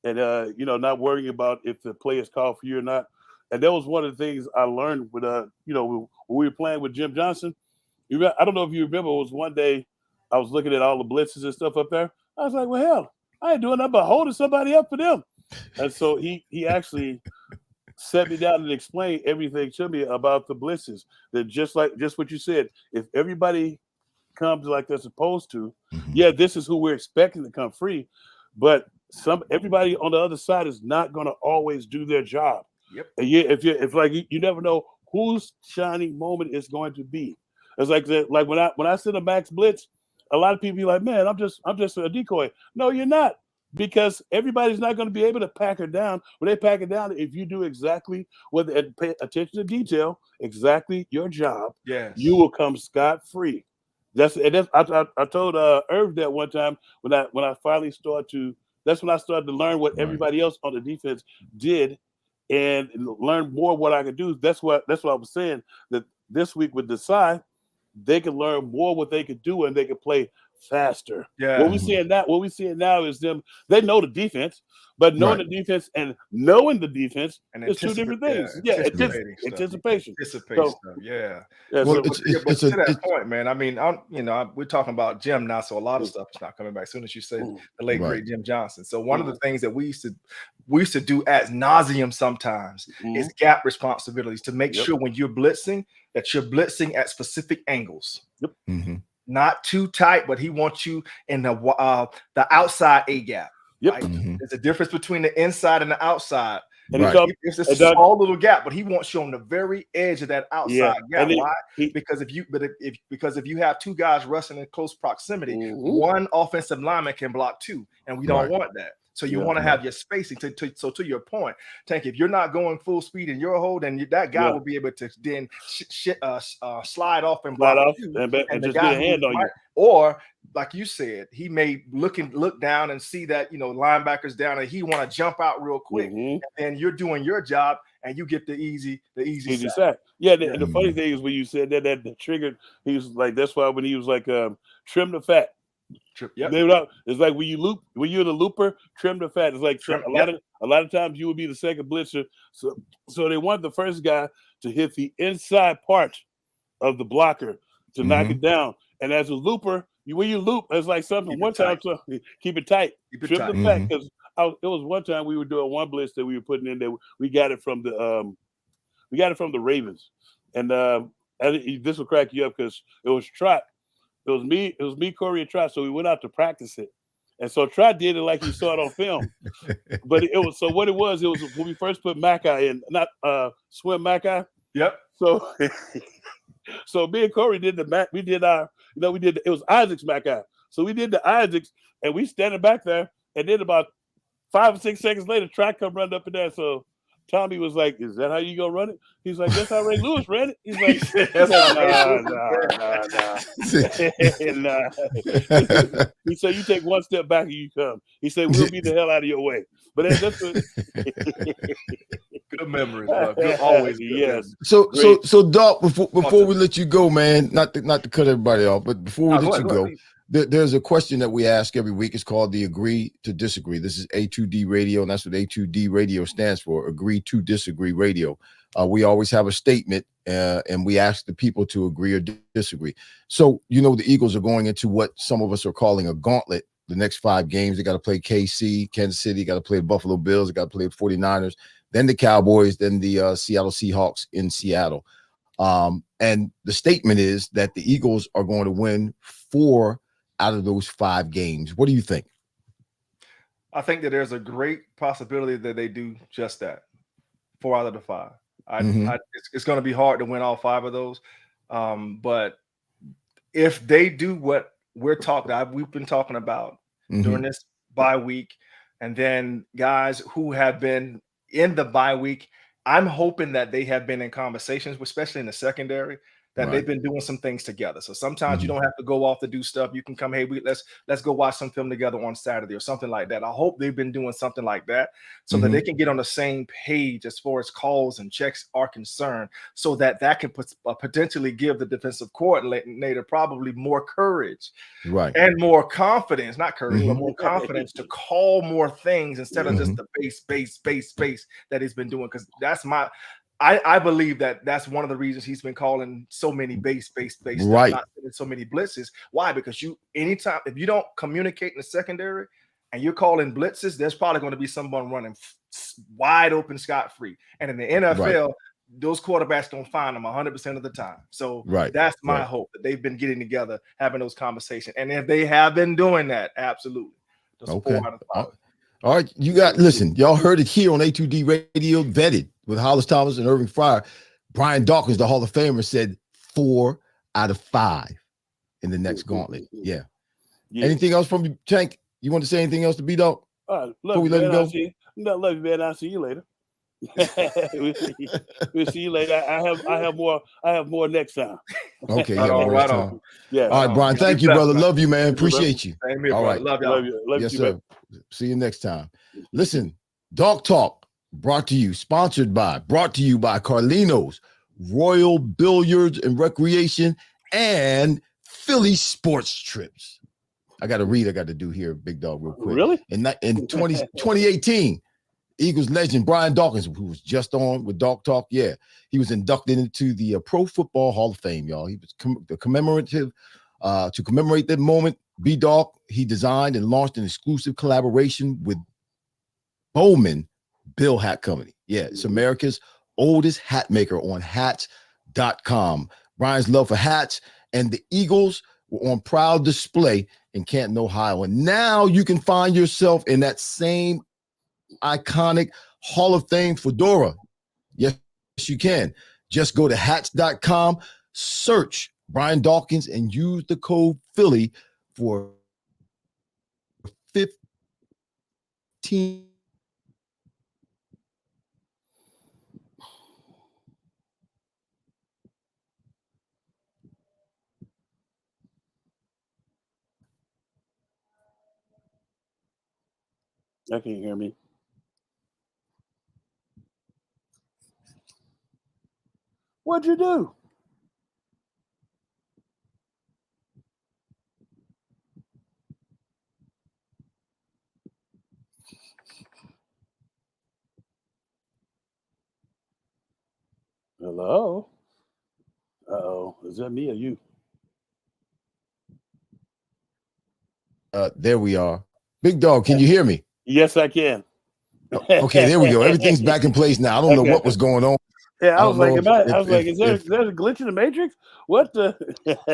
and not worrying about if the play is called for you or not. And that was one of the things I learned with when we were playing with Jim Johnson. I don't know if you remember, it was one day I was looking at all the blitzes and stuff up there. I was like, well, hell, I ain't doing nothing but holding somebody up for them. And so he actually set me down and explained everything to me about the blitzes. That just what you said, if everybody comes like they're supposed to, this is who we're expecting to come free. But everybody on the other side is not going to always do their job. Yep. And you never know whose shining moment is going to be. It's like that. Like when I send a max blitz, a lot of people be like, "Man, I'm just a decoy." No, you're not, because everybody's not going to be able to pack her down. When they pack it down, if you do exactly and pay attention to detail, exactly your job, you will come scot free. I told Irv that one time when I finally started to. That's when I started to learn what everybody else on the defense did, and learn more what I could do. That's what I was saying, that this week with Desai, they could learn more what they could do, and they could play faster. Yeah. What we seeing now is them. They know the defense, but knowing the defense and knowing the defense is two different things. Yeah, anticipation. Stuff. Yeah. Well, it's to that point, man. I mean, we're talking about Jim now, so a lot of stuff is not coming back. As soon as you say the late great Jim Johnson. So one of the things that we used to do ad nauseum sometimes is gap responsibilities, to make sure when you're blitzing that you're blitzing at specific angles. Yep. Mm-hmm. Not too tight, but he wants you in the outside A gap. Yep. Right? There's a difference between the inside and the outside. And it's a small little gap, but he wants you on the very edge of that outside gap. Why? Because if you have two guys wrestling in close proximity, one offensive lineman can block two, and we don't want that. So you want to have your spacing. So to your point, Tank, if you're not going full speed in your hold, then that guy will be able to then slide off and block you, and just get a hand on you. Or like you said, he may look down and see that linebackers down, and he want to jump out real quick, and you're doing your job, and you get the easy sack. Yeah, and the funny thing is when you said that triggered, he was like, that's why when he was like, trim the fat. It's like when you're in a looper, trim the fat. It's like a lot of times you will be the second blitzer. So they want the first guy to hit the inside part of the blocker to knock it down. And as a looper, when you loop, it's like something. One time, so keep it tight. Trim the fat, because it was one time we were doing one blitz that we were putting in there. We got it from the Ravens, and this will crack you up because it was Trot. It was me, Corey, and Trot. So we went out to practice it, and so Trot did it like he saw it on film. But it was when we first put Mackay in, not Swim Mackay. Yep. So me and Corey did it was Isaac's Mackay. So we did the Isaac's, and we standing back there, and then about 5 or 6 seconds later, Trot come running up and down. So Tommy was like, "Is that how you gonna run it?" He's like, "That's how Ray Lewis ran it." He's like, nah. He said, "You take one step back and you come." He said, "We'll be the hell out of your way." But that's what... Good memories, bro. Always good. Yes. So Doc, before we let you go, man, not to cut everybody off, but before we let you go, there's a question that we ask every week. It's called the Agree to Disagree. This is A2D Radio, and that's what A2D Radio stands for, Agree to Disagree Radio. We always have a statement, and we ask the people to agree or disagree. So, the Eagles are going into what some of us are calling a gauntlet. The next 5 games, they got to play KC, Kansas City, got to play the Buffalo Bills, they got to play the 49ers, then the Cowboys, then the Seattle Seahawks in Seattle. And the statement is that the Eagles are going to win 4 out of those 5 games. What do you think? I think that there's a great possibility that they do just that. 4 out of the 5. It's going to be hard to win all 5 of those. But if they do what we've been talking about during this bye week, and then guys who have been in the bye week, I'm hoping that they have been in conversations, especially in the secondary, that they've been doing some things together. So sometimes you don't have to go off to do stuff. You can come, hey, let's go watch some film together on Saturday or something like that. I hope they've been doing something like that so that they can get on the same page as far as calls and checks are concerned, so that can potentially give the defensive coordinator probably more courage and more confidence, not courage, but more confidence to call more things instead of just the base that he's been doing. Because I believe that's one of the reasons he's been calling so many base, not so many blitzes. Why? Because anytime if you don't communicate in the secondary and you're calling blitzes, there's probably going to be someone running wide open, scot-free. And in the NFL, those quarterbacks don't find them 100% of the time. So that's my hope, that they've been getting together, having those conversations. And if they have been doing that, absolutely. Those 4 out of 5. All right, listen, y'all heard it here on A2D Radio, vetted with Hollis Thomas and Irving Fryar. Brian Dawkins, the Hall of Famer, said 4 out of 5 in the next gauntlet. Yeah. Anything else from you, Tank? You want to say anything else to B-Dog? Before we let him go? Love you, man. I'll see you later. We'll see you later. I have more next time. Okay, right on. Yeah. All right, Brian. Thank you, brother. Love you, man. Appreciate you. Same here, all right. Love you. Yes, sir. See you next time. Listen, Dawk Talk brought to you by Carlino's, Royal Billiards and Recreation, and Philly Sports Trips. I got to do here, Big Dog, real quick. Really? In 2018, Eagles legend Brian Dawkins, who was just on with Dawk Talk, he was inducted into the Pro Football Hall of Fame, y'all. He was to commemorate that moment. B-Dawk, he designed and launched an exclusive collaboration with Bowman Bill Hat Company. Yeah, it's America's oldest hat maker on hats.com. Brian's love for hats and the Eagles were on proud display in Canton, Ohio. And now you can find yourself in that same iconic Hall of Fame fedora. Yes, you can. Just go to hats.com, search Brian Dawkins, and use the code Philly for 15. I can't hear me. What'd you do? Hello? Uh-oh. Is that me or you? There we are. Big Dog, can you hear me? Yes, I can. Okay, there we go. Everything's back in place now. I don't know what was going on. Yeah, I was like, is there a glitch in the Matrix? What the?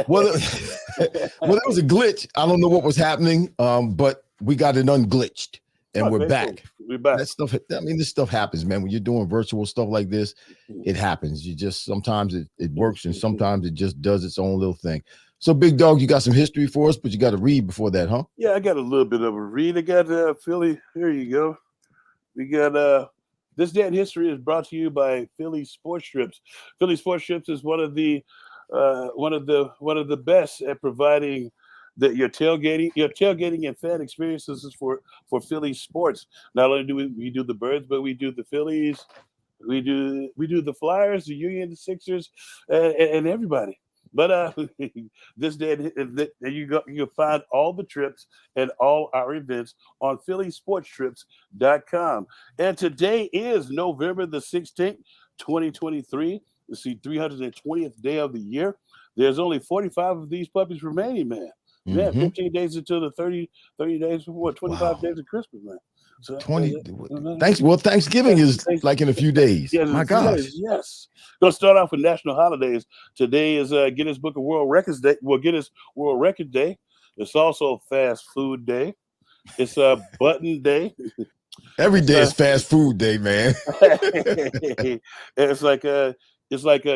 Well, there was a glitch. I don't know what was happening, but we got it unglitched, and we're back. We're back. That stuff. I mean, this stuff happens, man. When you're doing virtual stuff like this, it happens. You just sometimes it works, and sometimes it just does its own little thing. So, Big Dog, you got some history for us, but you got to read before that, huh? Yeah, I got a little bit of a read. I got Philly. Here you go. We got This Day in History is brought to you by Philly Sports Strips. Philly Sports Strips is one of the best at providing your tailgating and fan experiences for Philly sports. Not only do we do the Birds, but we do the Phillies, we do the Flyers, the Union, the Sixers, and everybody. But this day, you can find all the trips and all our events on phillysportstrips.com. And today is November the 16th, 2023. It's the 320th day of the year. There's only 45 of these puppies remaining, man. Man, 15 days until the 30 days before 25 days of Christmas, man. So, 20. Thanksgiving is like in a few days. Yes, my gosh. Yes. Going to start off with national holidays. Today is Guinness Book of World Records Day. Well, Guinness World Record Day. It's also Fast Food Day. It's Button Day. Every day is Fast Food Day, man. It's like a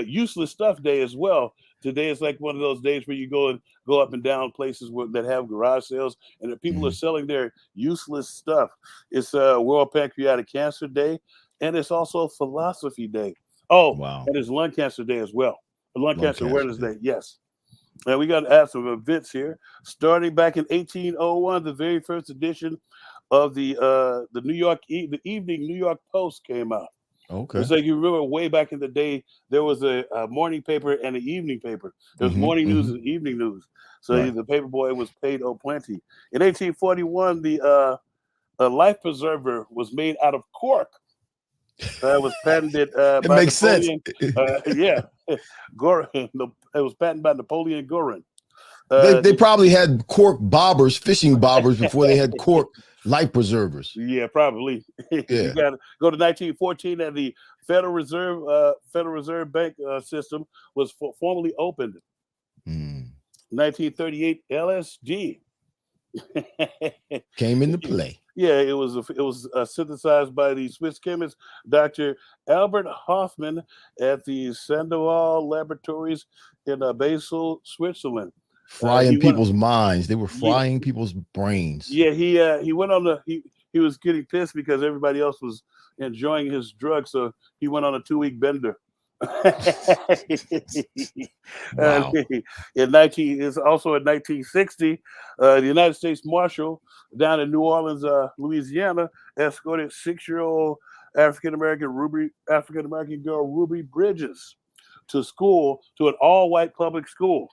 useless stuff day as well. Today is like one of those days where you go up and down places that have garage sales, and the people are selling their useless stuff. It's World Pancreatic Cancer Day, and it's also Philosophy Day. Oh, wow! And it's Lung Cancer Day as well. Lung Cancer Awareness Day. Yes. And we got to add some events here. Starting back in 1801, the very first edition of the Evening New York Post came out. Okay. It's like you remember way back in the day, there was a morning paper and an evening paper. There was morning news and evening news. So the paper boy was paid plenty. In 1841, the life preserver was made out of cork. It was patented by makes Napoleon. Sense. Gorin. It was patented by Napoleon Gorin. They probably had cork bobbers, fishing bobbers, before they had cork life preservers. Yeah, probably. You got to go to 1914, and the Federal Reserve Bank system was formally opened. 1938, LSD came into play. Yeah, it was synthesized by the Swiss chemist Dr. Albert Hoffmann at the Sandoval Laboratories in Basel, Switzerland. Frying people's minds. They were frying people's brains. Yeah, he went on he was getting pissed because everybody else was enjoying his drug, so he went on a 2-week bender. Wow. It's also in 1960, the United States Marshal down in New Orleans, Louisiana, escorted 6-year-old African American girl Ruby Bridges to an all-white public school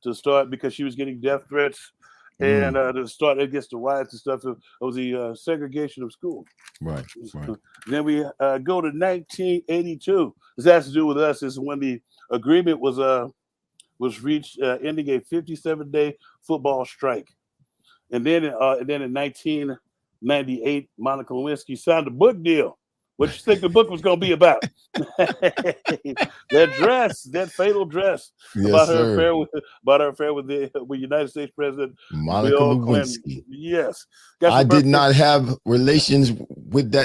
to start, because she was getting death threats and to start against the riots and stuff. It was the segregation of school. Right. Then we go to 1982. This has to do with us. This is when the agreement was reached, ending a 57-day football strike. And then in 1998, Monica Lewinsky signed a book deal What you think the book was going to be about? That dress, that fatal dress, Yes, about sir. her affair with United States President Monica Bill Lewinsky. Clinton. Yes, I did not have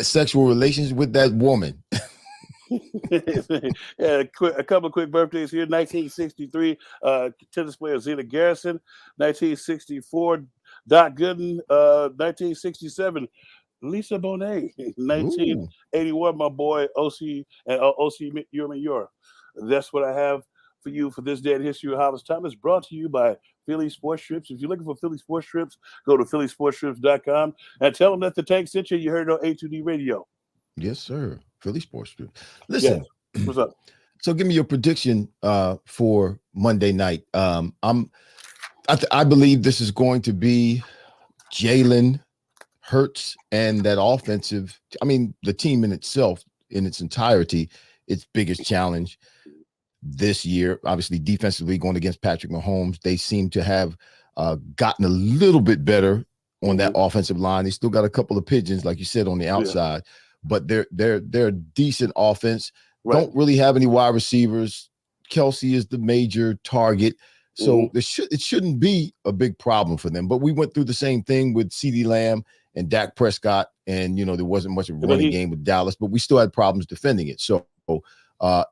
sexual relations with that woman. Yeah, a couple of quick birthdays here. 1963, tennis player Zena Garrison. 1964, Doc Gooden. 1967. Lisa Bonet, 1981, my boy OC and OC Yor. That's what I have for you for this day in history of Hollis Time. It's brought to you by Philly Sports Strips. If you're looking for Philly Sports Strips, go to phillysportstrips.com and tell them that the tank sent you. You heard it on A2D Radio. Yes, sir. Philly Sports Strips. Listen, what's up? So give me your prediction for Monday night. I believe this is going to be Jalen Hurts and that offensive. I mean, the team in itself, in its entirety, its biggest challenge this year. Obviously, defensively going against Patrick Mahomes, they seem to have gotten a little bit better on that offensive line. They still got a couple of pigeons, like you said, on the outside, but they're a decent offense. Right. Don't really have any wide receivers. Kelsey is the major target. So it shouldn't be a big problem for them. But we went through the same thing with CeeDee Lamb and Dak Prescott, and there wasn't much of a running game with Dallas, but we still had problems defending it. So,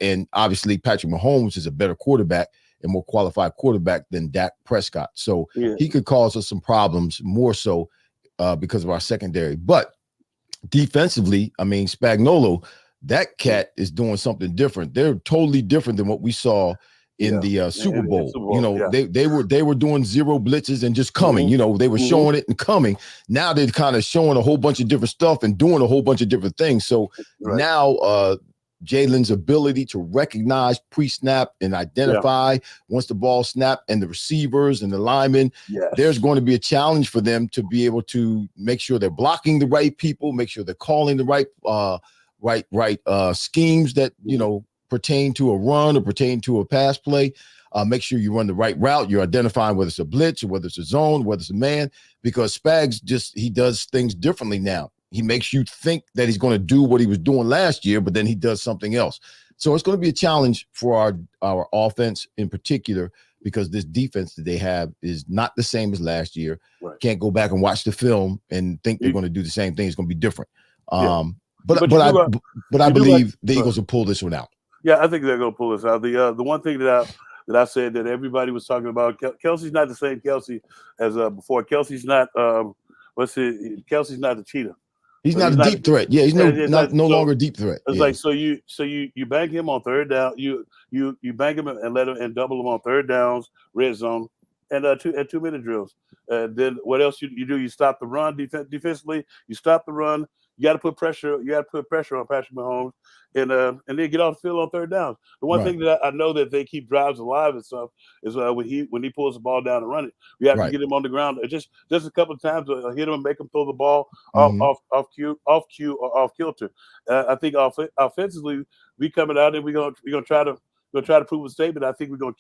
and obviously Patrick Mahomes is a better quarterback and more qualified quarterback than Dak Prescott. So he could cause us some problems more so because of our secondary. But defensively, I mean, Spagnuolo, that cat is doing something different. They're totally different than what we saw in the Super Bowl. They were doing zero blitzes and just coming. They were showing it and coming. Now they're kind of showing a whole bunch of different stuff and doing a whole bunch of different things. So now Jalen's ability to recognize pre-snap and identify once the ball snapped, and the receivers and the linemen, there's going to be a challenge for them to be able to make sure they're blocking the right people, make sure they're calling the right schemes that pertain to a run or pertain to a pass play. Make sure you run the right route. You're identifying whether it's a blitz or whether it's a zone, whether it's a man, because Spags he does things differently now. He makes you think that he's going to do what he was doing last year, but then he does something else. So it's going to be a challenge for our offense in particular, because this defense that they have is not the same as last year. Can't go back and watch the film and think they're going to do the same thing. It's going to be different. But I believe the Eagles will pull this one out. Yeah, I think they're going to pull this out. The one thing that I said that everybody was talking about, Kelsey's not the same Kelsey as before. Kelsey's not Kelsey's not the cheetah. He's not a deep threat. Yeah, he's no longer a deep threat. It's like you bang him on third down. You bang him and let him and double him on third downs, red zone, and 2-minute drills. Then what else you do? You stop the run defensively. You stop the run. You got to put pressure. You got to put pressure on Patrick Mahomes, and then get off the field on third down. The one thing that I know that they keep drives alive and stuff is when he pulls the ball down and run it. We have to get him on the ground. Just a couple of times, hit him and make him throw the ball off cue or off kilter. I think offensively, we coming out and we're gonna try to prove a statement. I think we're gonna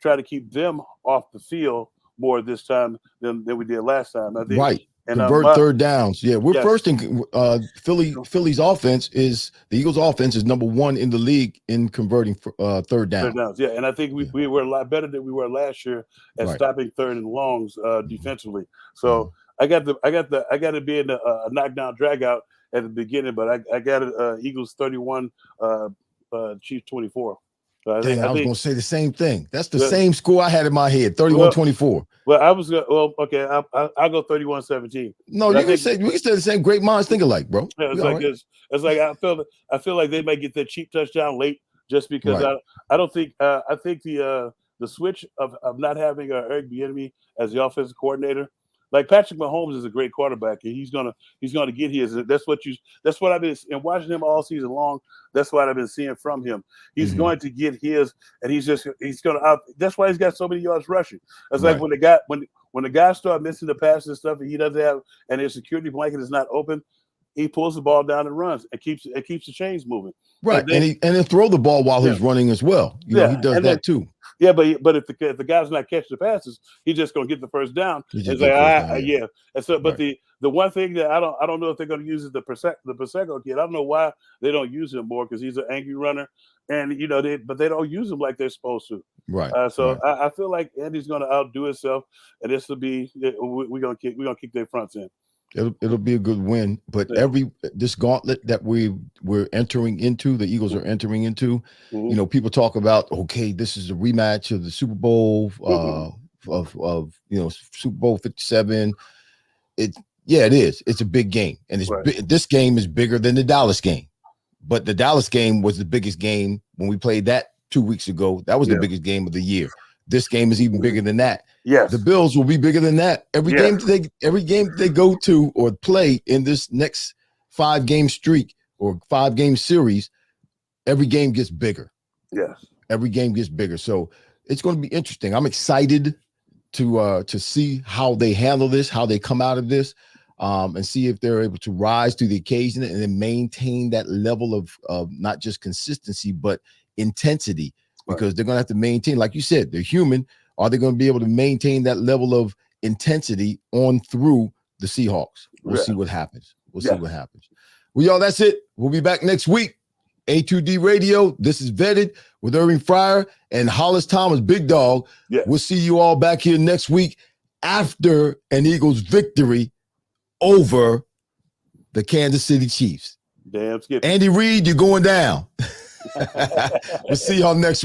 try to keep them off the field more this time than we did last time. I think. And convert third downs. Yeah, we're first in Philly's offense is the Eagles' offense is number 1 in the league in converting third down. Third downs, and I think we were a lot better than we were last year at stopping third and longs defensively. So I got to be in a knockdown drag out at the beginning, but I got it Eagles 31, Chiefs 24. I was going to say the same thing. That's the same score I had in my head, 31-24. Well, I was I'll go 31-17. No, we can say the same. Great minds think alike, bro. Yeah, it's like I feel like they might get that cheap touchdown late just because I don't think I think the switch of not having Eric Bieniemy as the offensive coordinator. Like Patrick Mahomes is a great quarterback, and he's gonna get his. That's what I've been watching him all season long. That's what I've been seeing from him. He's going to get his, and he's gonna out. That's why he's got so many yards rushing. It's like when the guys start missing the passes and stuff, and he doesn't have, and his security blanket is not open, he pulls the ball down and runs. It keeps the chains moving. Right, and he'll throw the ball while he's running as well. He does that too. Yeah, but if the guy's not catching the passes, he's just going to get the first down. It's like, yeah. And so, but the one thing that I don't know if they're going to use is the Prosecco kid. I don't know why they don't use him more, because he's an angry runner, and but they don't use him like they're supposed to. Right. So I feel like Andy's going to outdo himself, and this will be we're going to kick their fronts in. It'll be a good win, but this gauntlet that we're entering into, the Eagles are entering into, people talk about, okay, this is a rematch of the Super Bowl of Super Bowl 57. It is. It's a big game, and this game is bigger than the Dallas game. But the Dallas game was the biggest game when we played that 2 weeks ago. That was the biggest game of the year. This game is even bigger than that. Yes. The Bills will be bigger than that. Every game they go to or play in this next 5-game streak or 5-game series, every game gets bigger. Yes. Every game gets bigger. So it's going to be interesting. I'm excited to see how they handle this, how they come out of this, and see if they're able to rise to the occasion and then maintain that level of not just consistency, but intensity. Because they're going to have to maintain, like you said, they're human. Are they going to be able to maintain that level of intensity on through the Seahawks? We'll see what happens. See what happens. Well, y'all, that's it. We'll be back next week. A2D Radio. This is Vetted with Irving Fryar and Hollis Thomas, Big Dog. We'll see you all back here next week after an Eagles victory over the Kansas City Chiefs. Damn, skip. Andy Reid, you're going down. We'll see y'all next week.